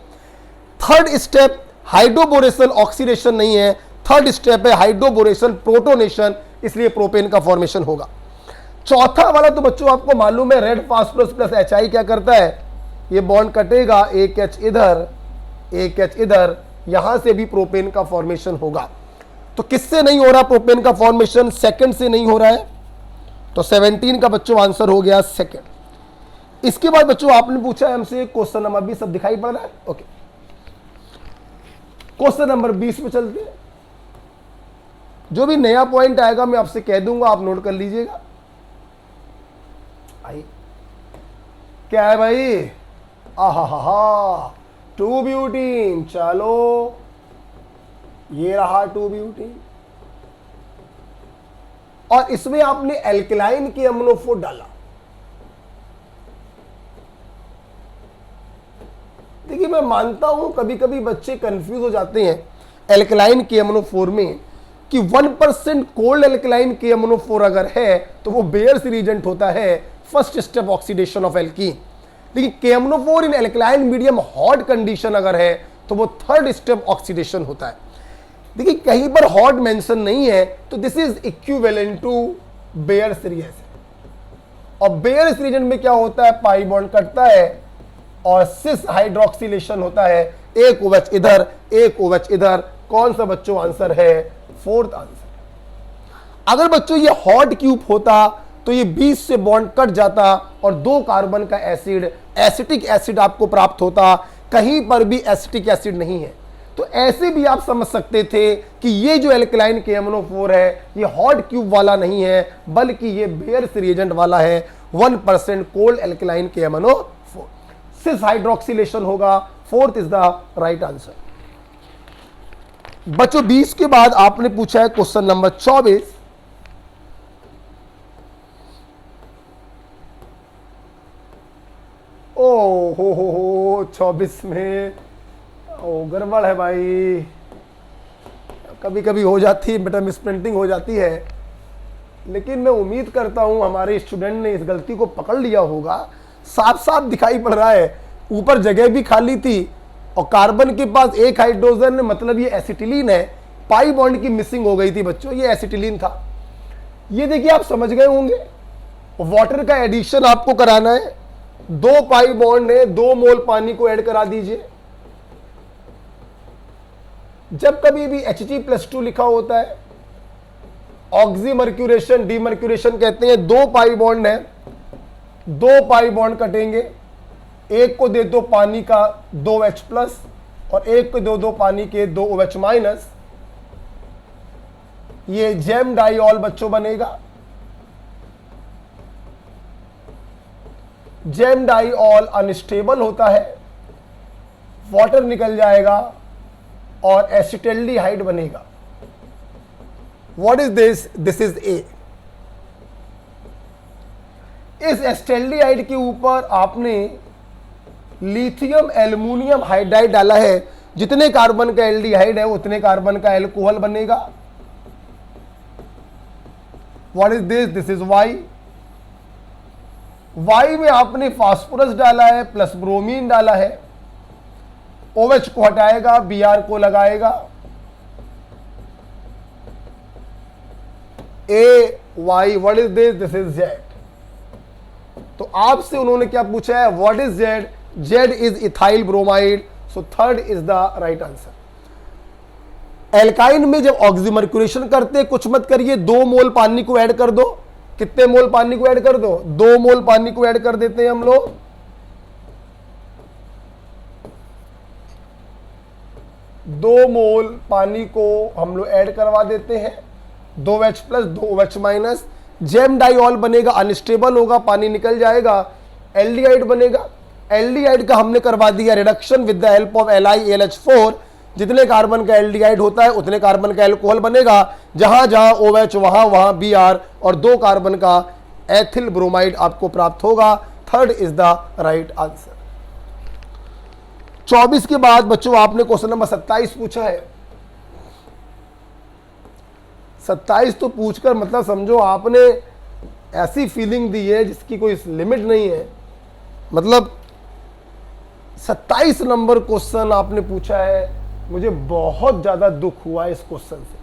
थर्ड स्टेप हाइड्रोबोरेशन ऑक्सीडेशन नहीं है, थर्ड स्टेप है हाइड्रोबोरेशन प्रोटोनेशन, इसलिए प्रोपेन का फॉर्मेशन होगा। चौथा वाला तो बच्चों आपको मालूम है, रेड फास्फोरस प्लस HI क्या करता है, ये बॉन्ड कटेगा, एक H इधर एक H इधर, यहां से भी प्रोपेन का फॉर्मेशन होगा। तो किससे नहीं हो रहा प्रोपेन का फॉर्मेशन? सेकंड से नहीं हो रहा है, तो 17 का बच्चों आंसर हो गया सेकंड। इसके बाद बच्चों आपने पूछा है हमसे क्वेश्चन नंबर 20, सब दिखाई पड़ रहा है? ओके, क्वेश्चन नंबर 20 पे चलते हैं। जो भी नया पॉइंट आएगा मैं आपसे कह दूंगा, आप नोट कर लीजिएगा। आइए, क्या है भाई? आहा, 2 ब्यूटीन, चलो ये रहा 2 ब्यूटीन, और इसमें आपने एल्कलाइन के अमनोफोर डाला। देखिए, मैं मानता हूं कभी कभी बच्चे कंफ्यूज हो जाते हैं एल्कलाइन के अमनोफोर में कि 1% कोल्ड एल्कलाइन के अमनोफोर अगर है तो वो बेयर्स रिएजेंट होता है, first step oxidation of alkene. लेकिन केमनोफोर in alkaline medium hot condition अगर है तो वो थर्ड स्टेप ऑक्सीडेशन होता है। देखिए, कहीं पर हॉट मेंशन नहीं है, तो this is equivalent to Baeyer's reagent. और बेयर्स रिएजेंट में क्या होता है, पाई बॉन्ड कटता है और सिस हाइड्रोक्सिलेशन होता है, एक OH इधर एक OH इधर। कौन सा बच्चों आंसर है? Fourth answer. अगर बच्चों ये हॉट क्यूब होता तो ये 20 से बॉन्ड कट जाता और 2 कार्बन का एसिड, एसिटिक एसिड आपको प्राप्त होता। कहीं पर भी एसिटिक एसिड नहीं है, तो ऐसे भी आप समझ सकते थे कि ये जो एल्कलाइन KMnO4 है ये हॉट क्यूब वाला नहीं है, बल्कि ये बेयर्स रिएजेंट वाला है, 1% कोल्ड एल्कलाइन KMnO4। सिस हाइड्रोक्सिलेशन होगा, fourth is the right answer. बच्चों 20 के बाद आपने पूछा है क्वेश्चन नंबर 24। ओ हो 24 में ओ गड़बड़ है भाई, कभी कभी हो जाती है बेटा, मिसप्रिंटिंग हो जाती है। लेकिन मैं उम्मीद करता हूं हमारे स्टूडेंट ने इस गलती को पकड़ लिया होगा। साफ साफ दिखाई पड़ रहा है, ऊपर जगह भी खाली थी और कार्बन के पास एक हाइड्रोजन, मतलब ये एसिटिलीन है। पाई बॉन्ड की मिसिंग हो गई थी बच्चों, ये एसिटिलीन था। ये देखिए आप समझ गए होंगे, वाटर का एडिशन आपको कराना है। 2 पाई बॉन्ड है, 2 मोल पानी को ऐड करा दीजिए। जब कभी भी Hg+2 लिखा होता है, ऑक्सीमर्क्यूरेशन, डीमर्क्यूरेशन कहते हैं। 2 पाई बॉन्ड है, 2 पाई बॉन्ड कटेंगे। एक को दे दो पानी का 2H+ और एक को दे दो पानी के 2OH-। ये जेम डाइऑल बच्चों बनेगा। जेम डाइऑल अनस्टेबल होता है, वाटर निकल जाएगा और एसिटल्डिहाइड बनेगा। What is this? This is a. इस एसिटल्डिहाइड के ऊपर आपने लिथियम एल्युमिनियम हाइड्राइड डाला है। जितने कार्बन का एल्डिहाइड है उतने कार्बन का एल्कोहल बनेगा। What is this? This is Y. Y में आपने फास्फोरस डाला है प्लस ब्रोमीन डाला है। OH को हटाएगा, Br को लगाएगा। A Y. What is this? This is Z. तो आपसे उन्होंने क्या पूछा है? What is Z? Z is ethyl bromide. So third is the right answer. Alkyne में जब ऑक्सीमर्क्यूरेशन करते हैं, कुछ मत करिए, 2 मोल पानी को ऐड कर दो। कितने मोल पानी को ऐड कर दो? 2 मोल पानी को ऐड कर देते हैं हम लोग। 2 मोल पानी को हम लोग ऐड करवा देते हैं। 2H+, 2OH-। जेम डाइऑल बनेगा, अनस्टेबल होगा, पानी निकल जाएगा। एल्डिहाइड बनेगा। एल्डिहाइड का हमने करवा दिया reduction with the help of LiAlH4। जितने कार्बन का एल्डिहाइड होता है उतने कार्बन का एल्कोहल बनेगा। जहां जहां OH वहां वहां Br और 2 कार्बन का एथिल ब्रोमाइड आपको प्राप्त होगा। Third is the right answer. 24 के बाद बच्चों आपने क्वेश्चन नंबर 27 पूछा है। 27 तो पूछकर मतलब समझो आपने ऐसी फीलिंग दी है जिसकी कोई लिमिट नहीं है। मतलब 27 नंबर क्वेश्चन आपने पूछा है, मुझे बहुत ज्यादा दुख हुआ इस क्वेश्चन से।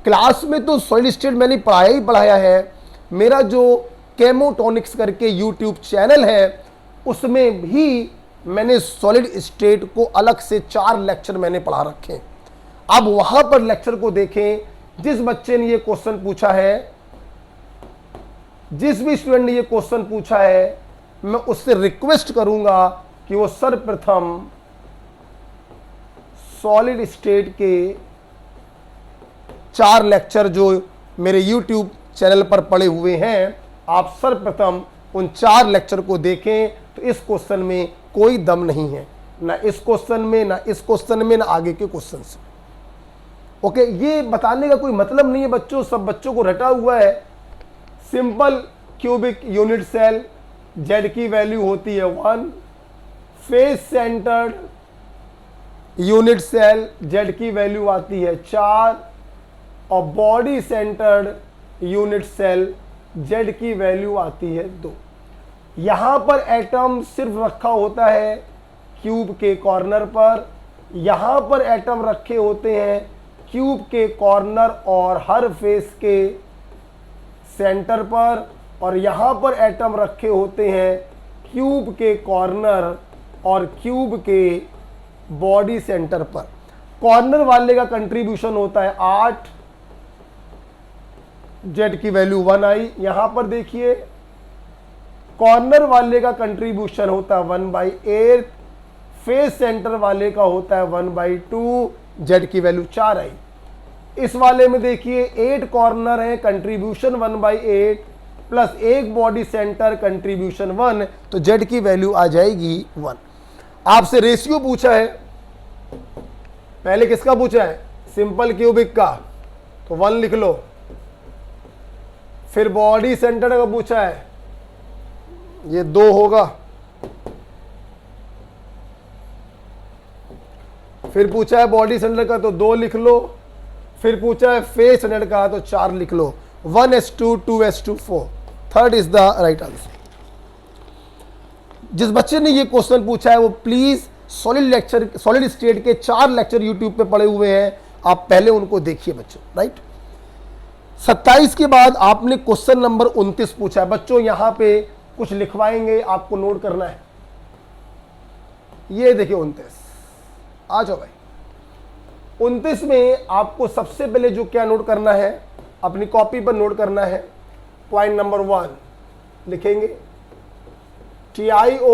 क्लास में तो सॉलिड स्टेट मैंने पढ़ाया ही पढ़ाया है। मेरा जो केमोटॉनिक्स करके यूट्यूब चैनल है उसमें भी मैंने सॉलिड स्टेट को अलग से 4 लेक्चर मैंने पढ़ा रखे हैं। अब वहां पर लेक्चर को देखें। जिस बच्चे ने ये क्वेश्चन पूछा है, जिस भी स्टूडेंट ने ये क्वेश्चन पूछा है, मैं उससे रिक्वेस्ट करूंगा कि वो सर्वप्रथम सॉलिड स्टेट के 4 लेक्चर जो मेरे यूट्यूब चैनल पर पड़े हुए हैं, आप सर्वप्रथम उन 4 लेक्चर को देखें। तो इस क्वेश्चन में कोई दम नहीं है, ना इस क्वेश्चन में, ना इस क्वेश्चन में, ना आगे के क्वेश्चन से। ओके, ये बताने का कोई मतलब नहीं है बच्चों, सब बच्चों को रटा हुआ है। Simple cubic unit cell, Z की वैल्यू होती है 1। Face centred unit cell, Z की वैल्यू आती है 4। और body centred unit cell, Z की वैल्यू आती है 2। यहां पर एटम सिर्फ रखा होता है क्यूब के कॉर्नर पर। यहां पर एटम रखे होते हैं क्यूब के कॉर्नर और हर फेस के सेंटर पर। और यहां पर एटम रखे होते हैं क्यूब के कॉर्नर और क्यूब के बॉडी सेंटर पर। कॉर्नर वाले का कंट्रीब्यूशन होता है 8, जेड की वैल्यू 1 आई। यहां पर देखिए कॉर्नर वाले का कंट्रीब्यूशन होता है 1/8, फेस सेंटर वाले का होता है 1/2, जेड की वैल्यू 4 आई। इस वाले में देखिए 8 कॉर्नर है, contribution 1/8 plus 1 body centre, contribution 1, तो जेड की वैल्यू आ जाएगी 1। आपसे रेशियो पूछा है, पहले किसका पूछा है? सिंपल क्यूबिक का, तो 1 लिख लो। फिर बॉडी सेंटर का पूछा है, ये 2 होगा। फिर पूछा है बॉडी सेंटर का, तो 2 लिख लो। फिर पूछा है फेस सेंटर का, तो 4 लिख लो। 1:2, 2:4। Third is the right answer. जिस बच्चे ने ये क्वेश्चन पूछा है वो प्लीज सॉलिड स्टेट के 4 लेक्चर यूट्यूब पे पड़े हुए हैं, आप पहले उनको देखिए बच्चों। राइट, 27 के बाद आपने क्वेश्चन नंबर 29 पूछा है बच्चों। यहां पे कुछ लिखवाएंगे, आपको नोट करना है। ये देखिए 29, आ जाओ भाई। 29 में आपको सबसे पहले जो क्या नोट करना है, अपनी कॉपी पर नोट करना है। पॉइंट नंबर 1 लिखेंगे TiO,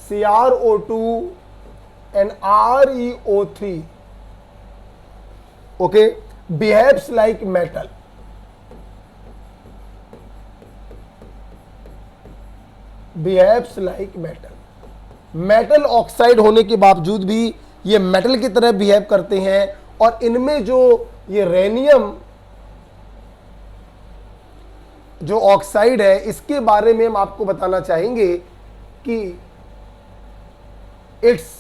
CrO2 and ReO3 okay behaves like metal। behaves like metal। Metal oxide होने के बावजूद भी ये मेटल की तरह बिहेव करते हैं। और इनमें जो ये रेनियम जो ऑक्साइड है, इसके बारे में हम आपको बताना चाहेंगे कि it's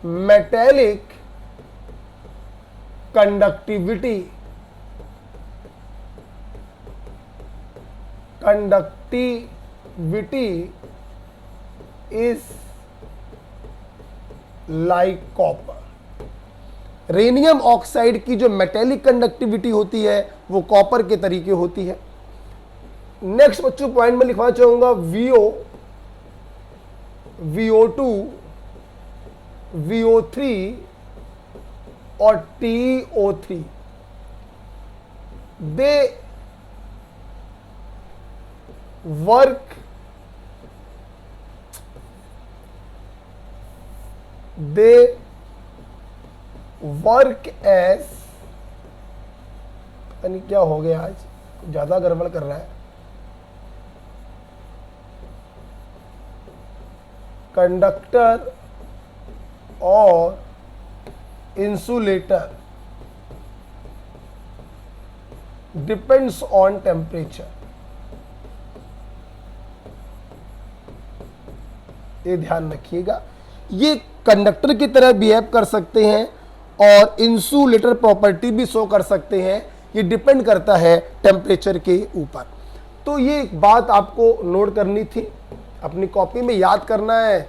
metallic conductivity is like copper. Rhenium oxide की जो मेटेलिक कंडक्टिविटी होती है वो कॉपर के तरीके होती है। नेक्स्ट बच्चों पॉइंट में लिखना चाहूंगा VO2, VO3 और TiO3 दे वर्क एज, यानी क्या हो गया आज, ज्यादा गड़बड़ कर रहा है। कंडक्टर और इंसुलेटर डिपेंड्स ऑन टेम्परेचर। ये ध्यान रखिएगा, ये कंडक्टर की तरह बिहेव कर सकते हैं और इंसुलेटर प्रॉपर्टी भी शो कर सकते हैं। ये डिपेंड करता है टेम्परेचर के ऊपर। तो ये एक बात आपको नोट करनी थी, अपनी कॉपी में याद करना है।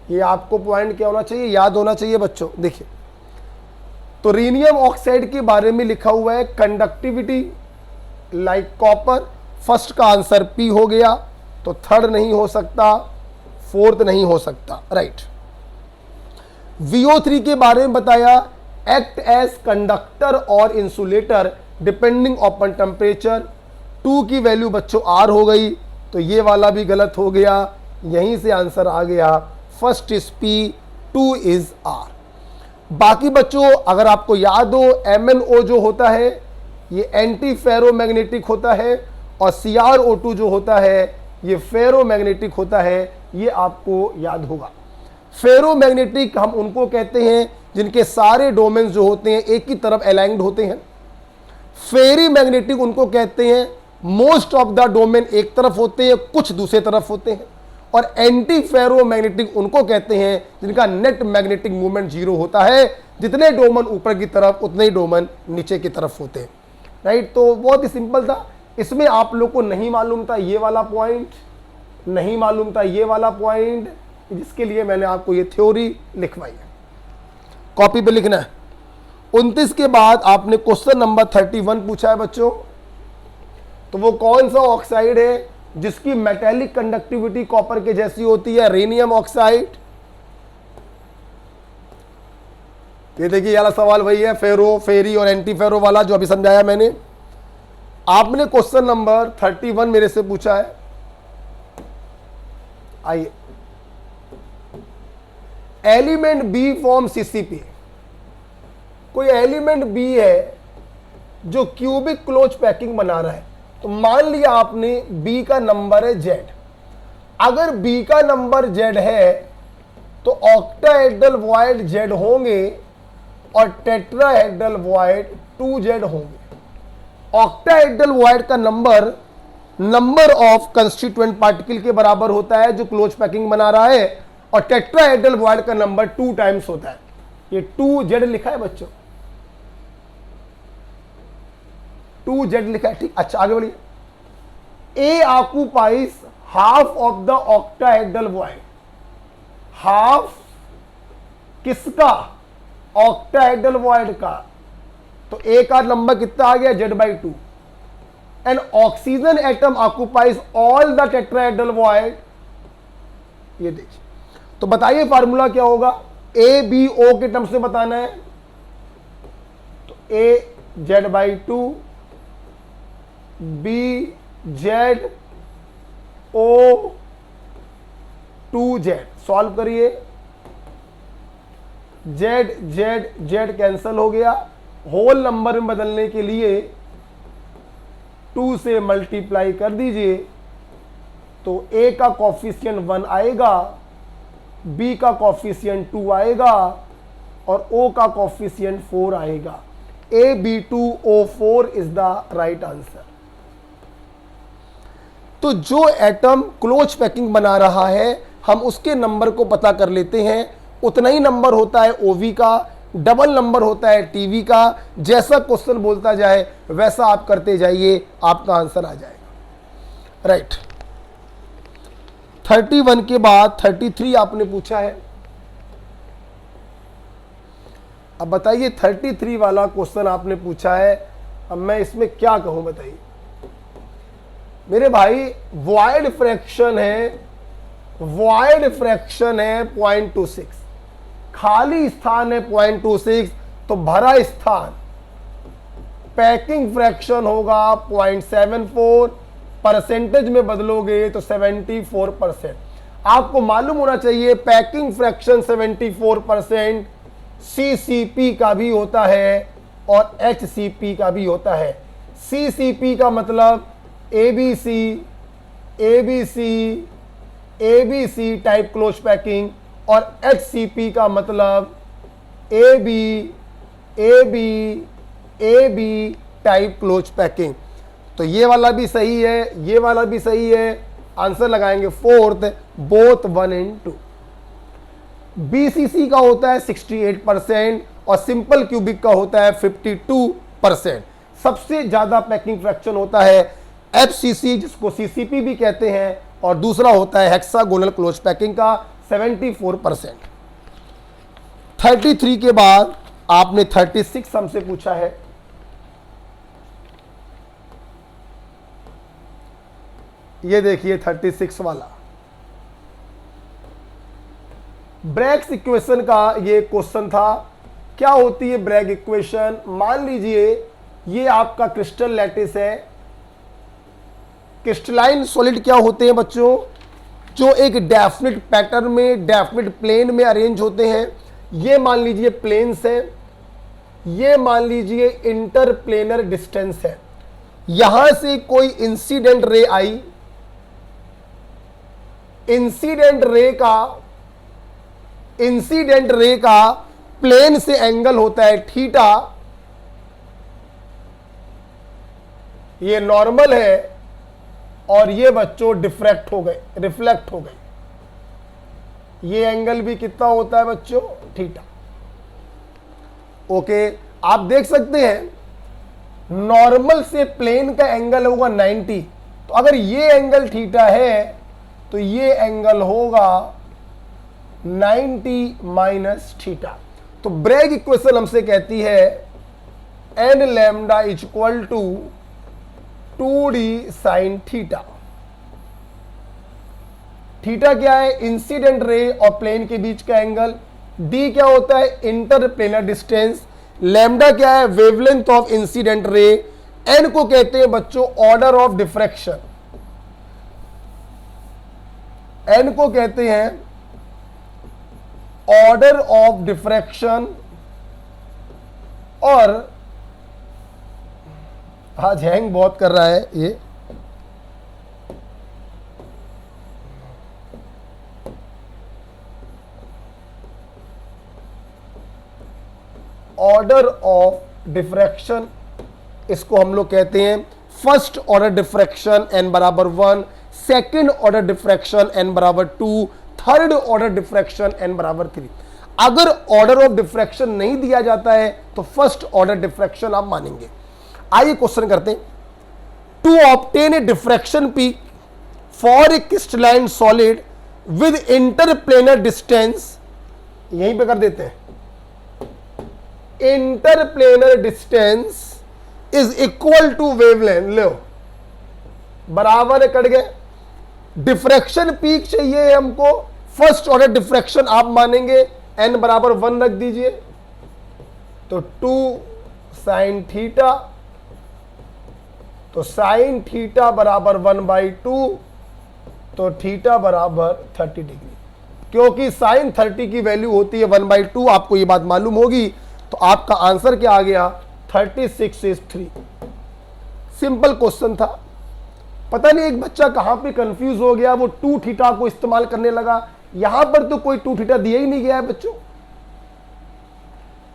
ये आपको पॉइंट क्या होना चाहिए, याद होना चाहिए बच्चों। देखिए, तो रेनियम ऑक्साइड के बारे में लिखा हुआ है कंडक्टिविटी लाइक कॉपर। फर्स्ट का आंसर P हो गया, तो थर्ड नहीं हो सकता, फोर्थ नहीं हो सकता। राइट। VO3 के बारे में बताया, एक्ट एज कंडक्टर और इंसुलेटर डिपेंडिंग अपॉन टेम्परेचर। 2 की वैल्यू बच्चों R हो गई, तो ये वाला भी गलत हो गया, यहीं से आंसर आ गया। First is P, 2 is R। बाकी बच्चों अगर आपको याद हो, MnO जो होता है ये एंटी फेरोमैग्नेटिक होता है और CrO2 जो होता है ये फेरोमैग्नेटिक होता है। ये आपको याद होगा। फेरोमैग्नेटिक हम उनको कहते हैं जिनके सारे डोमेन्स जो होते हैं एक ही तरफ अलाइंड होते हैं। फेरी मैग्नेटिक उनको कहते हैं मोस्ट ऑफ द डोमेन एक तरफ होते हैं, कुछ दूसरे तरफ होते हैं। और एंटी फेरोमैग्नेटिक उनको कहते हैं जिनका नेट मैग्नेटिक मूवमेंट 0 होता है। जितने डोमेन ऊपर की तरफ उतने ही डोमेन नीचे की तरफ होते हैं। राइट, तो बहुत ही सिंपल था। इसमें आप लोग को नहीं मालूम था ये वाला पॉइंट, नहीं मालूम था ये वाला पॉइंट, जिसके लिए मैंने आपको ये थ्योरी लिखवाई है। कॉपी पे लिखना है। 29 के बाद आपने क्वेश्चन नंबर 31 पूछा है बच्चों, तो वो कौन सा ऑक्साइड है जिसकी मेटेलिक कंडक्टिविटी कॉपर के जैसी होती है? Rhenium oxide. ये देखिए ये वाला सवाल वही है, फेरो, फेरी और एंटी फेरो वाला जो अभी समझाया मैंने। आपने क्वेश्चन नंबर 31 मेरे से पूछा है। आइए, एलिमेंट बी फॉर्म CCP। कोई एलिमेंट बी है जो क्यूबिक क्लोज पैकिंग बना रहा है। तो मान लिया आपने बी का नंबर है Z। अगर बी का नंबर Z है तो ऑक्टाहेड्रल वॉइड Z होंगे और टेट्राहेड्रल वॉइड 2Z होंगे। ऑक्टाहेड्रल वॉइड का नंबर ऑफ कंस्टिट्यूएंट पार्टिकल के बराबर होता है जो क्लोज पैकिंग बना रहा है, और टेट्राहेड्रल वॉइड का नंबर 2 टाइम्स होता है। ये 2z लिखा है बच्चों, 2z लिखा है, ठीक। अच्छा आगे बढ़िए। A occupies half of the octahedral void, half किसका? ऑक्टाहेड्रल वॉइड का। तो ए का लंबा कितना आ गया? z/2। And oxygen atom occupies all the tetrahedral void, ये देखिए। तो बताइए फार्मूला क्या होगा? ए बी ओ के टर्म्स में बताना है, तो ए z/2 बी z ओ 2z। सॉल्व करिए, z z z कैंसल हो गया, होल नंबर में बदलने के लिए 2 से मल्टीप्लाई कर दीजिए, तो a का कॉफिशिएंट 1 आएगा, b का कॉफिशिएंट 2 आएगा और o का कॉफिशिएंट 4 आएगा। AB2O4 is the right answer. तो जो एटम क्लोज पैकिंग बना रहा है हम उसके नंबर को पता कर लेते हैं, उतना ही नंबर होता है ओवी का, डबल नंबर होता है टीवी का। जैसा क्वेश्चन बोलता जाए वैसा आप करते जाइए, आपका आंसर आ जाएगा। राइट, 31 के बाद 33 आपने पूछा है। अब बताइए 33 वाला क्वेश्चन आपने पूछा है, अब मैं इसमें क्या कहूं बताइए मेरे भाई। वॉइड फ्रैक्शन है, वॉइड फ्रैक्शन है 0.26, खाली स्थान है 0.26, तो भरा स्थान पैकिंग फ्रैक्शन होगा 0.74, परसेंटेज में बदलोगे तो 74%। आपको मालूम होना चाहिए पैकिंग फ्रैक्शन 74% CCP का भी होता है और HCP का भी होता है। CCP का मतलब ABC, ABC, ABC type close packing, और HCP का मतलब AB, AB, AB type close packing. तो ये वाला भी सही है, ये वाला भी सही है, आंसर लगाएंगे फोर्थ, बोथ 1 and 2। BCC का होता है 68% और सिंपल क्यूबिक का होता है 52%। सबसे ज्यादा पैकिंग फ्रैक्शन होता है FCC, जिसको CCP भी कहते हैं, और दूसरा होता है हेक्सागोनल क्लोज पैकिंग का 74%। 33 के बाद आपने 36 हमसे पूछा है। ये देखिए 36 वाला ब्रैग्स इक्वेशन का ये क्वेश्चन था। क्या होती है ब्रैग इक्वेशन? मान लीजिए ये आपका क्रिस्टल लैटिस है। क्रिस्टलाइन सॉलिड क्या होते हैं बच्चों? जो एक डेफिनेट पैटर्न में, डेफिनेट प्लेन में अरेंज होते हैं। ये मान लीजिए प्लेन्स है, ये मान लीजिए इंटरप्लेनर डिस्टेंस है। यहां से कोई इंसिडेंट रे आई, इंसिडेंट रे का प्लेन से एंगल होता है थीटा। ये नॉर्मल है और ये बच्चों डिफ्रैक्ट हो गए, रिफ्लेक्ट हो गए। ये एंगल भी कितना होता है बच्चों? थीटा। ओके, आप देख सकते हैं नॉर्मल से प्लेन का एंगल होगा 90। तो अगर ये एंगल थीटा है तो ये एंगल होगा 90 माइनस थीटा। तो ब्रैग इक्वेशन हमसे कहती है n lambda is equal to 2d sine theta. Theta क्या है? इंसिडेंट रे और प्लेन के बीच का एंगल। d क्या होता है? Interplanar distance. लैम्डा क्या है? Wavelength of incident ray. n को कहते हैं बच्चों ऑर्डर ऑफ डिफ्रैक्शन। n को कहते हैं ऑर्डर ऑफ डिफ्रैक्शन। और आज हैंग बहुत कर रहा है ये, ऑर्डर ऑफ डिफ्रैक्शन, इसको हम लोग कहते हैं फर्स्ट ऑर्डर डिफ्रैक्शन n बराबर 1, सेकेंड ऑर्डर डिफ्रैक्शन n बराबर 2, थर्ड ऑर्डर डिफ्रैक्शन n बराबर 3। अगर ऑर्डर ऑफ डिफ्रैक्शन नहीं दिया जाता है तो फर्स्ट ऑर्डर डिफ्रैक्शन आप मानेंगे। आइए क्वेश्चन करते हैं। To obtain a diffraction peak for a crystalline solid with interplanar distance, यहीं पे कर देते हैं, interplanar distance is equal to wavelength, लो बराबर है, कट गए। डिफ्रैक्शन पीक चाहिए हमको, फर्स्ट ऑर्डर डिफ्रैक्शन आप मानेंगे, n बराबर 1 रख दीजिए, तो 2 साइन थीटा, तो साइन थीटा बराबर 1/2, तो थीटा बराबर 30 डिग्री। क्योंकि साइन 30 की वैल्यू होती है 1/2, आपको ये बात मालूम होगी, तो आपका आंसर क्या आ गया, 36 is 3। सिंपल क्वेश्चन था। पता नहीं एक बच्चा कहां पे कंफ्यूज हो गया, वो 2 थीटा को इस्तेमाल करने लगा। यहां पर तो कोई 2 थीटा दिया ही नहीं गया है बच्चों।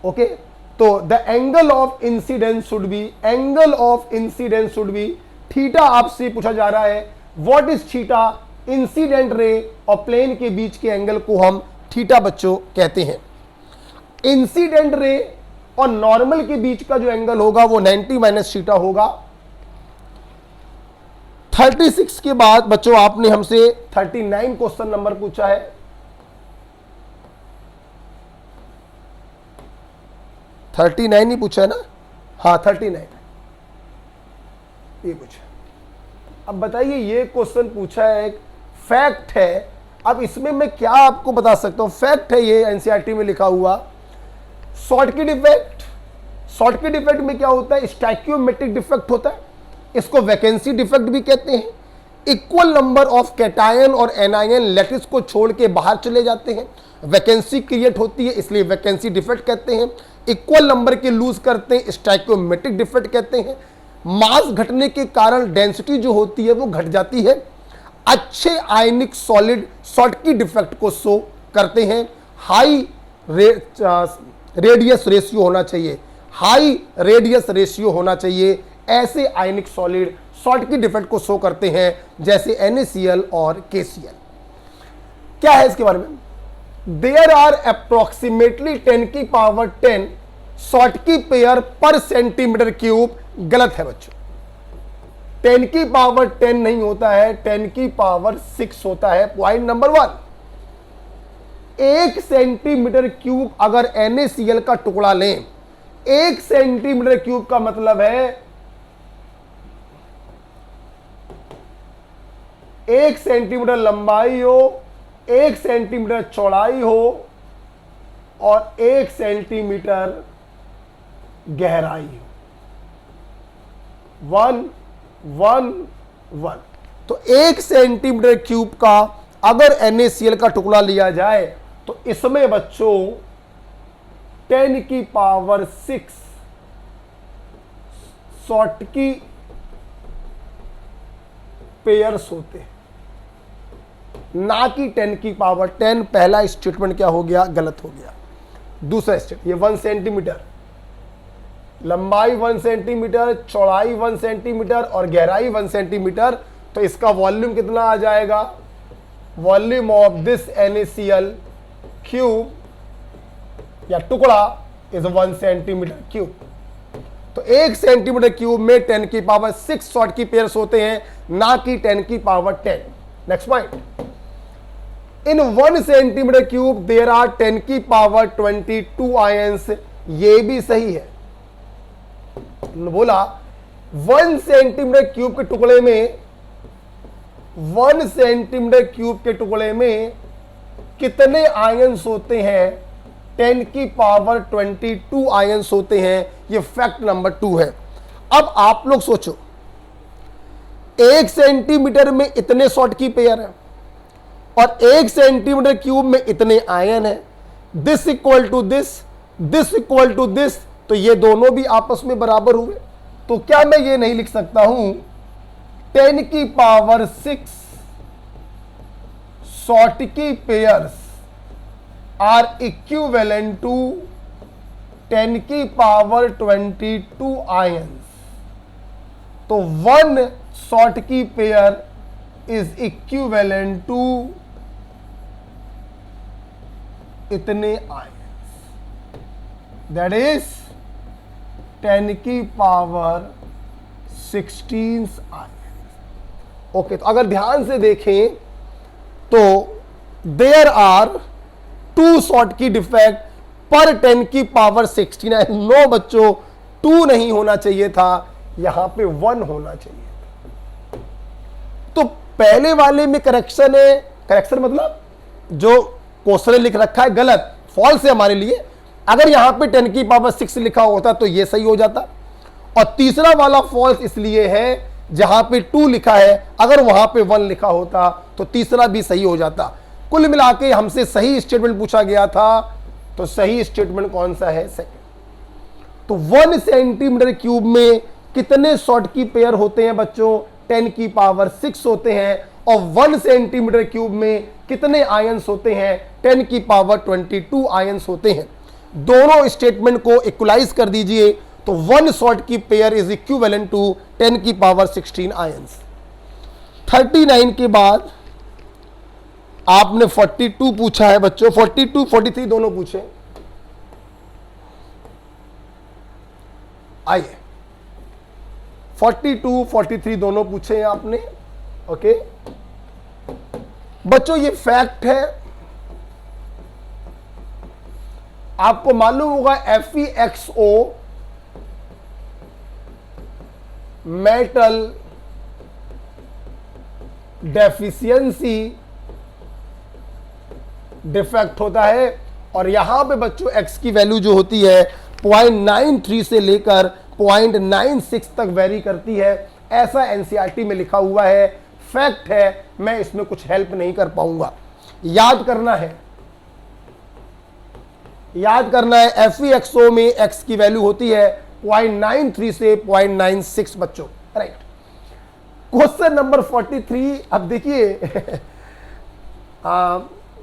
ओके, तो the angle of incidence should be, angle of incidence should be theta. आपसे पूछा जा रहा है what is theta, incident ray और प्लेन के बीच के एंगल को हम थीटा बच्चों कहते हैं। इंसिडेंट रे और नॉर्मल के बीच का जो एंगल होगा वो 90 माइनस थीटा होगा। 36 के बाद बच्चों आपने हमसे 39 क्वेश्चन नंबर पूछा है। थर्टी 39 ही पूछा है ना, हाँ 39 ये पूछा। अब बताइए ये क्वेश्चन पूछा है, एक फैक्ट है। अब इसमें मैं क्या आपको बता सकता हूं, फैक्ट है ये, एनसीईआरटी में लिखा हुआ। शॉर्टकट इफेक्ट, शॉर्टकट इफेक्ट में क्या होता है, स्टैक्योमेट्रिक डिफेक्ट होता है, इसको वैकेंसी डिफेक्ट भी कहते हैं। इक्वल नंबर ऑफ कैटायन और एनायन लैटिस को छोड़ के बाहर चले जाते हैं, वैकेंसी क्रिएट होती है, इसलिए वैकेंसी डिफेक्ट कहते हैं। इक्वल नंबर के लूज करते हैं, स्टैक्योमेट्रिक डिफेक्ट कहते हैं। मास घटने के कारण डेंसिटी जो होती है वो घट जाती है। अच्छे आयनिक सॉलिड शॉर्टकी डिफेक्ट को शो करते हैं। हाई रेडियस रेशियो होना चाहिए, हाई रेडियस रेशियो होना चाहिए। ऐसे आयनिक सॉलिड शॉर्टकी डिफेक्ट को शो करते हैं, जैसे NaCl और KCl। क्या है इसके बारे में, देयर आर अप्रोक्सीमेटली 10 की पावर 10 शॉर्टकी पेयर पर सेंटीमीटर क्यूब। गलत है बच्चों, 10 की पावर 10 नहीं होता है, 10 की पावर 6 होता है। पॉइंट नंबर 1, 1 सेंटीमीटर क्यूब अगर NaCl का टुकड़ा लें, 1 सेंटीमीटर क्यूब का मतलब है 1 सेंटीमीटर लंबाई हो, 1 सेंटीमीटर चौड़ाई हो और 1 सेंटीमीटर गहराई हो। 1 1 1, तो 1 सेंटीमीटर क्यूब का अगर NaCl का टुकड़ा लिया जाए तो इसमें बच्चों 10 की पावर 6 शॉर्टकी पेयर्स होते हैं, ना कि 10 की पावर 10। पहला स्टेटमेंट क्या हो गया, गलत हो गया। दूसरा स्टेटमेंट, ये 1 सेंटीमीटर लंबाई, 1 सेंटीमीटर चौड़ाई, 1 सेंटीमीटर और गहराई 1 सेंटीमीटर, तो इसका वॉल्यूम कितना आ जाएगा, volume of this NaCl cube या टुकड़ा इज 1 सेंटीमीटर क्यूब। तो 1 सेंटीमीटर क्यूब में 10 की पावर 6 शॉर्टकी पेयर्स होते हैं, ना कि 10 की power 10। Next point, in 1 centimetre cube there are 10 की पावर 22 आयंस। ये भी सही है, बोला 1 सेंटीमीटर क्यूब के टुकड़े में, 1 सेंटीमीटर क्यूब के टुकड़े में कितने आयंस होते हैं, 10 की पावर 22 आयंस होते हैं। ये फैक्ट नंबर 2 है। अब आप लोग सोचो, 1 सेंटीमीटर में इतने शॉर्टकी पेयर है और 1 सेंटीमीटर क्यूब में इतने आयन है, this equal to this, this equal to this, तो ये दोनों भी आपस में बराबर हुए। तो क्या मैं ये नहीं लिख सकता हूं 10 की power 6 Schottky pairs are equivalent to 10 की पावर 22 आयंस। तो 1 Schottky pair is equivalent to इतने आयन, दैट इज 10 की पावर 16 आयन। ओके, तो अगर ध्यान से देखें तो देयर आर 2 शॉटकी डिफेक्ट पर 10 की पावर 16। नो बच्चों, 2 नहीं होना चाहिए था, यहां पे 1 होना चाहिए था। तो पहले वाले में करेक्शन है, करेक्शन मतलब जो क्वेश्चन लिख रखा है गलत, फॉल्स है हमारे लिए। अगर यहां पे 10 की पावर 6 लिखा होता तो ये सही हो जाता, और तीसरा वाला फॉल्स इसलिए है जहां पे 2 लिखा है, अगर वहां पे 1 लिखा होता तो तीसरा भी सही हो जाता। कुल मिला के हमसे सही स्टेटमेंट पूछा गया था, तो सही स्टेटमेंट कौन सा है? सेकंड। तो 1 सेंटीमीटर क्यूब में कितने शॉट की पेयर होते हैं बच्चों? 10 की पावर 6 होते हैं। और 1 सेंटीमीटर क्यूब में कितने आयंस होते हैं? 10 की पावर 22 आयंस होते हैं। दोनों स्टेटमेंट को इक्वलाइज कर दीजिए, तो 1 शॉट की पेयर इज इक्विवेलेंट टू 10 की पावर 16 आयंस। 39 के बाद आपने 42 पूछा है बच्चों, 42 43 दोनों पूछे। आइए, 42 43 दोनों पूछे हैं आपने। ओके बच्चों, ये फैक्ट है, आपको मालूम होगा FeXO मेटल डेफिशिएंसी डिफेक्ट होता है, और यहां पे बच्चों x की वैल्यू जो होती है 0.93 से लेकर 0.96 तक वेरी करती है। ऐसा NCERT में लिखा हुआ है, फैक्ट है, मैं इसमें कुछ हेल्प नहीं कर पाऊंगा। याद करना है, याद करना है, FeXO में x की वैल्यू होती है 0.93 से 0.96 बच्चों, राइट। क्वेश्चन नंबर 43, अब देखिए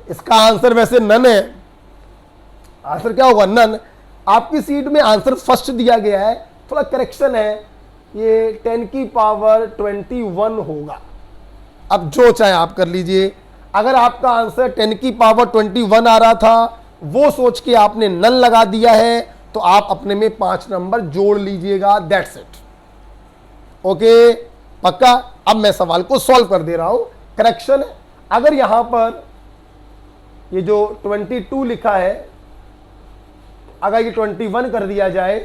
इसका आंसर वैसे नन है। आंसर क्या होगा? नन। आपकी सीट में आंसर फर्स्ट दिया गया है, थोड़ा करेक्शन है, ये 10 की पावर 21 होगा। अब जो चाहे आप कर लीजिए। अगर आपका आंसर 10 की पावर 21 आ रहा था, वो सोच के आपने नन लगा दिया है, तो आप अपने में 5 नंबर जोड़ लीजिएगा, दैट्स इट। ओके, पक्का? अब मैं सवाल को सॉल्व कर दे रहा हूं। करेक्शन है, अगर यहां पर ये जो 22 लिखा है, अगर ये 21 कर दिया जाए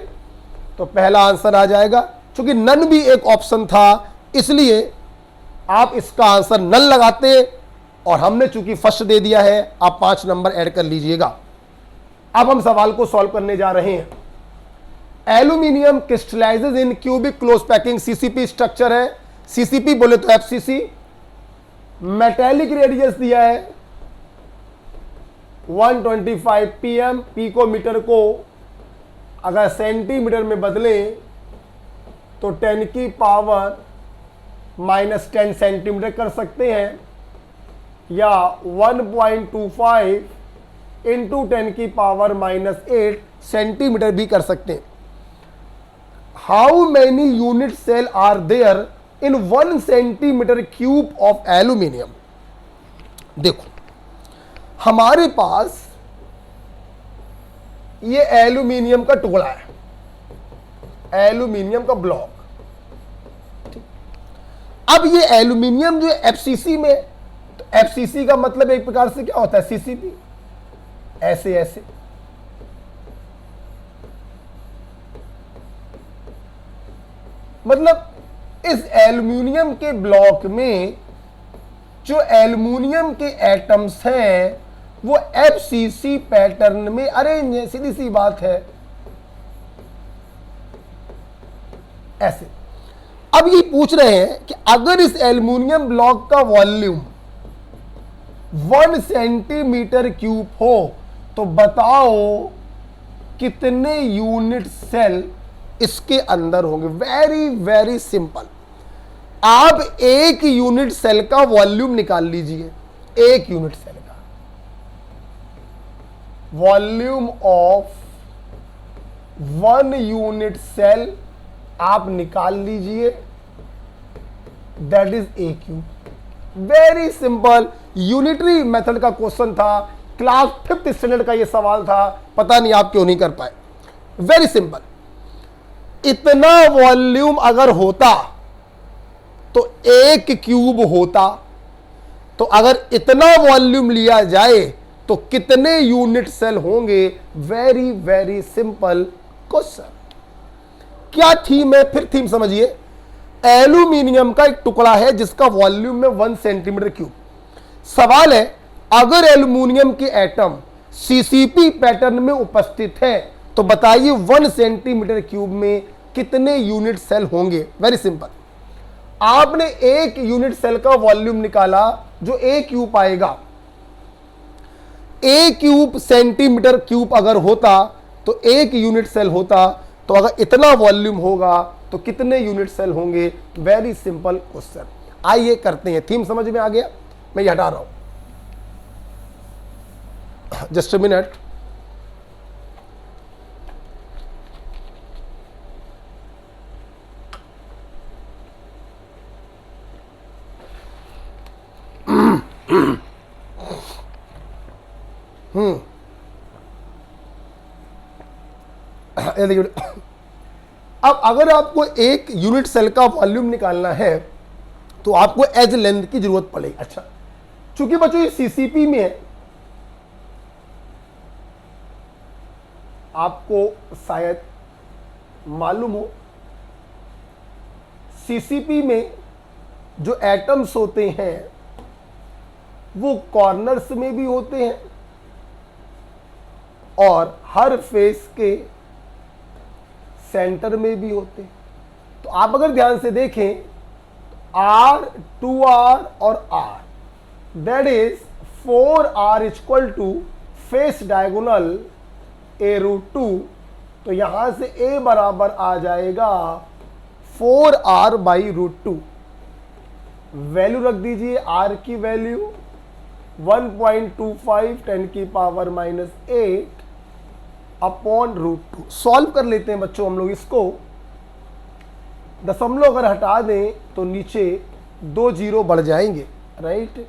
तो पहला आंसर आ जाएगा। क्योंकि नन भी एक ऑप्शन था, इसलिए आप इसका आंसर नन लगाते, और हमने चूंकि फर्स्ट दे दिया है, आप 5 नंबर ऐड कर लीजिएगा। अब हम सवाल को सॉल्व करने जा रहे हैं। Aluminium crystallizes in cubic close packing, CCP structure है। सीसीपी बोले तो FCC। मेटेलिक रेडियस दिया है 125 pm। पिकोमीटर को अगर सेंटीमीटर में बदलें तो 10 की पावर -10 सेंटीमीटर कर सकते हैं, या 1.25 इंटू 10 की पावर -8 सेंटीमीटर भी कर सकते हैं। How many unit cell are there in 1 centimetre cube of aluminium? देखो, हमारे पास ये एल्यूमिनियम का टुकड़ा है, एल्यूमिनियम का ब्लॉक। अब ये एल्यूमिनियम जो FCC में, तो FCC का मतलब एक प्रकार से क्या होता है? CCP। ऐसे ऐसे मतलब इस एल्यूमिनियम के ब्लॉक में जो एल्यूमिनियम के एटम्स हैं वो FCC पैटर्न में अरेंज है। सीधी सी बात है, ऐसे। अब ये पूछ रहे हैं कि अगर इस एल्यूमिनियम ब्लॉक का वॉल्यूम 1 सेंटीमीटर क्यूब हो तो बताओ कितने यूनिट सेल इसके अंदर होंगे। Very very simple. आप एक यूनिट सेल का वॉल्यूम निकाल लीजिए, एक यूनिट सेल का वॉल्यूम ऑफ 1 यूनिट सेल आप निकाल लीजिए, that is a cube. Very simple, unitary method का क्वेश्चन था, क्लास 5th स्टैंडर्ड का ये सवाल था, पता नहीं आप क्यों नहीं कर पाए। वेरी सिंपल, इतना वॉल्यूम अगर होता तो 1 क्यूब होता, तो अगर इतना वॉल्यूम लिया जाए तो कितने यूनिट सेल होंगे? Very very simple question. क्या थीम है? फिर थीम समझिए। एल्यूमिनियम का एक टुकड़ा है जिसका वॉल्यूम में 1 सेंटीमीटर क्यूब। सवाल है, अगर एल्यूमिनियम के एटम सीसीपी पैटर्न में उपस्थित है तो बताइए 1 सेंटीमीटर क्यूब में कितने यूनिट सेल होंगे? वेरी सिंपल, आपने 1 यूनिट सेल का वॉल्यूम निकाला जो 1 क्यूब आएगा। 1 क्यूब सेंटीमीटर क्यूब अगर होता तो 1 यूनिट सेल होता, तो अगर इतना वॉल्यूम होगा तो कितने यूनिट सेल होंगे? Very simple question. आइए करते हैं। थीम समझ में आ गया? मैं ये हटा रहा हूं, जस्ट अ मिनट। ये देखिए, अब अगर आपको 1 यूनिट सेल का वॉल्यूम निकालना है तो आपको एज लेंथ की जरूरत पड़ेगी। अच्छा, चूंकि बच्चों ये सीसीपी में है, आपको शायद मालूम हो, सीसीपी में जो एटम्स होते हैं वो कॉर्नर्स में भी होते हैं और हर फेस के सेंटर में भी होते हैं। तो आप अगर ध्यान से देखें, R, 2R और R, that is 4R equal to face diagonal A√2, तो यहां से A बराबर आ जाएगा 4R/√2। वैल्यू रख दीजिए, R की वैल्यू 1.25 10⁻⁻8 अपॉन √2। सॉल्व कर लेते हैं बच्चों हम लोग इसको। दशमलव अगर हटा दें तो नीचे 2 जीरो बढ़ जाएंगे, राइट।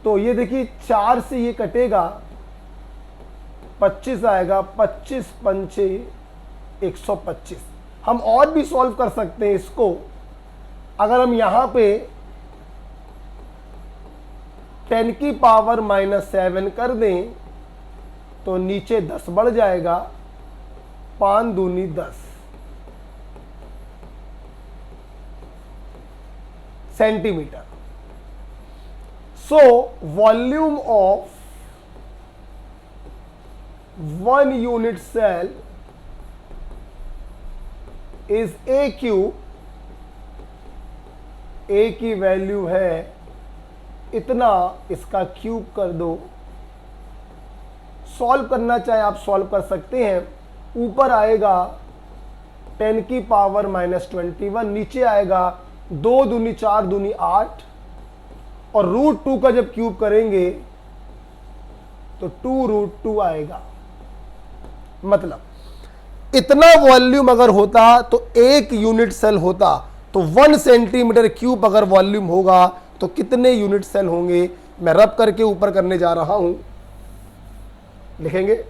तो ये देखिए 4 से ये कटेगा, 25 आएगा, 25 पंचे 125। हम और भी सॉल्व कर सकते हैं इसको। अगर हम यहां पे 10⁻⁻7 कर दें तो नीचे 10 बढ़ जाएगा, 5 दूनी 10 centimetre. So volume of 1 unit cell is A cube. A की वैल्यू है इतना, इसका क्यूब कर दो। सॉल्व करना चाहे आप सॉल्व कर सकते हैं। ऊपर आएगा 10⁻⁻21, नीचे आएगा 2 दूनी 4 दूनी 8, और √2 का जब क्यूब करेंगे तो 2√2 आएगा। मतलब इतना वॉल्यूम अगर होता तो 1 यूनिट सेल होता, तो 1 सेंटीमीटर क्यूब अगर वॉल्यूम होगा तो कितने यूनिट सेल होंगे? मैं रब करके ऊपर करने जा रहा हूं, लिखेंगे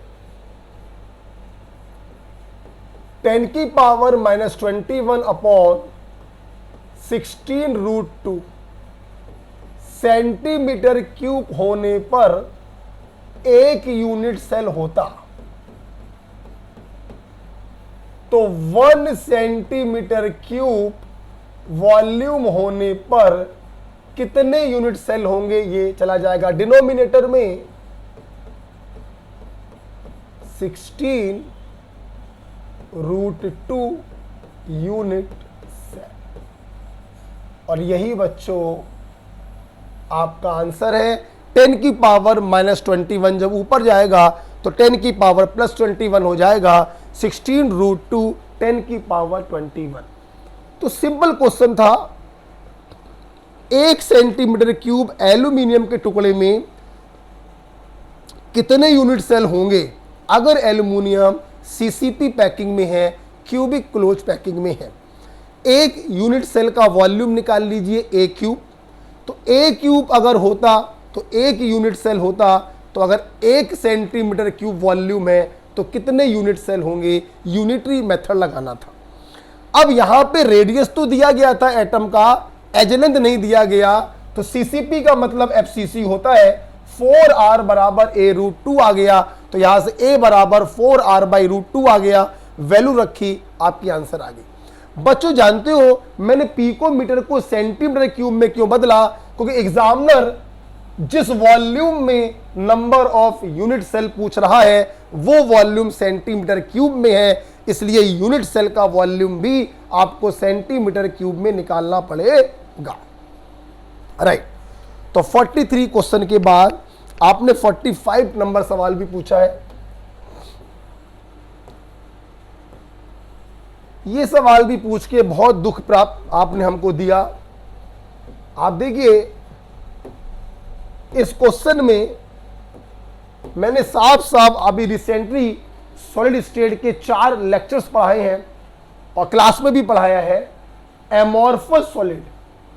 10⁻⁻21 अपॉन 16√2 सेंटीमीटर क्यूब होने पर 1 यूनिट सेल होता। तो 1 सेंटीमीटर क्यूब वॉल्यूम होने पर कितने यूनिट सेल होंगे? ये चला जाएगा डिनोमिनेटर में, 16√2 यूनिट सेल। और यही बच्चों आपका आंसर है। 10⁻⁻21 जब ऊपर जाएगा तो 10⁻+21 हो जाएगा, 16√2 10⁻21। तो सिंपल क्वेश्चन था। 1 सेंटीमीटर क्यूब एल्यूमिनियम के टुकड़े में कितने यूनिट सेल होंगे अगर एल्यूमिनियम सीसीपी पैकिंग में है, क्यूबिक क्लोज पैकिंग में है। 1 यूनिट सेल का वॉल्यूम निकाल लीजिए A क्यूब। तो A क्यूब अगर होता तो 1 यूनिट सेल होता, तो अगर 1 सेंटीमीटर क्यूब वॉल्यूम है तो कितने यूनिट सेल होंगे, यूनिटरी मेथड लगाना था। अब यहां पे रेडियस तो दिया गया था एटम का, एज लेंथ नहीं दिया गया, तो सीसीपी का मतलब एफसीसी होता है 4r बराबर a√2 आ गया, तो यहां से a बराबर 4r/√2 आ गया, वैल्यू रखी, आपकी आंसर आ गई। बच्चों जानते हो मैंने पिकोमीटर को सेंटीमीटर क्यूब में क्यों बदला, क्योंकि एग्जामिनर जिस वॉल्यूम में नंबर ऑफ यूनिट सेल पूछ रहा है वो वॉल्यूम सेंटीमीटर क्यूब में है, इसलिए यूनिट सेल का वॉल्यूम भी आपको सेंटीमीटर क्यूब में निकालना पड़ेगा। राइट, तो 43 क्वेश्चन के बाद आपने 45 नंबर सवाल भी पूछा है। ये सवाल भी पूछ के बहुत दुख प्राप्त आपने हमको दिया। आप देखिए इस क्वेश्चन में मैंने साफ साफ अभी रिसेंटली सॉलिड स्टेट के 4 लेक्चर्स पढ़ाए हैं और क्लास में भी पढ़ाया है। एमॉर्फस सॉलिड,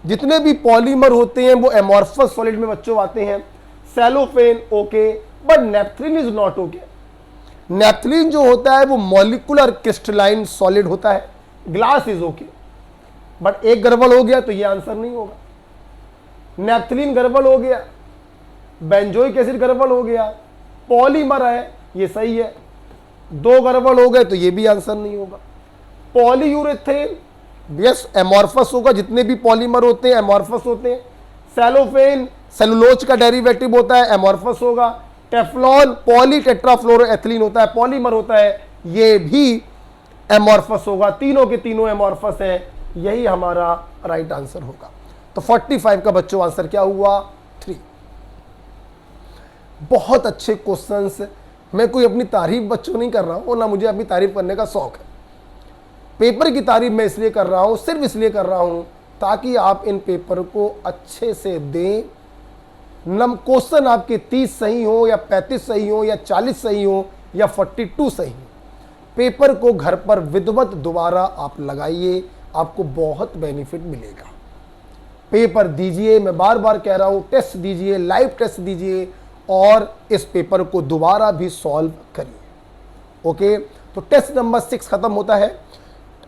जितने भी पॉलीमर होते हैं वो एमॉर्फस सॉलिड में बच्चों आते हैं। Cellophane okay, but naphthalene is not okay. Naphthalene जो होता है वो मॉलिक्यूलर क्रिस्टलाइन सॉलिड होता है। ग्लास इज ओके, बट एक गड़बड़ हो गया तो ये आंसर नहीं होगा। नेपथलीन गड़बड़ हो गया, बेंजोइक एसिड गड़बड़ हो गया, पॉलीमर है ये सही है, 2 गड़बड़ हो गए तो ये भी आंसर नहीं होगा। पॉलीयूरेथेन यस एमॉर्फस होगा, जितने भी पॉलीमर होते हैं एमॉर्फस होते हैं। सेलोफेन सेलुलोज का डेरिवेटिव होता है, एमॉर्फस होगा। टेफ्लॉन पॉलीटेट्राफ्लोरोएथिलीन होता है, पॉलीमर होता है, ये भी एमॉर्फस होगा। तीनों के तीनों एमॉर्फस हैं, यही हमारा राइट आंसर होगा। तो 45 का बच्चों आंसर क्या हुआ 3। बहुत अच्छे क्वेश्चंस। मैं कोई अपनी तारीफ बच्चों नहीं कर रहा हूं, ना मुझे अपनी तारीफ करने का शौक है। पेपर की तारीफ मैं इसलिए कर रहा हूं, सिर्फ इसलिए कर रहा हूं ताकि आप इन पेपर को अच्छे से दें। क्वेश्चन आपके 30 सही हो या 35 सही हो या 40 सही हो या 42 सही हो, पेपर को घर पर विधिवत दोबारा आप लगाइए, आपको बहुत बेनिफिट मिलेगा। पेपर दीजिए, मैं बार बार कह रहा हूं, टेस्ट दीजिए, लाइव टेस्ट दीजिए और इस पेपर को दोबारा भी सॉल्व करिए। ओके, तो टेस्ट नंबर 6 खत्म होता है।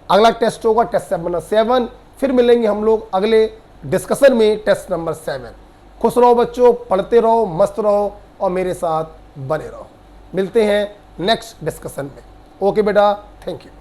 अगला टेस्ट होगा टेस्ट नंबर 7। फिर मिलेंगे हम लोग अगले डिस्कशन में टेस्ट नंबर 7। खुश रहो बच्चों, पढ़ते रहो, मस्त रहो और मेरे साथ बने रहो। मिलते हैं नेक्स्ट डिस्कशन में। ओके बेटा, थैंक यू।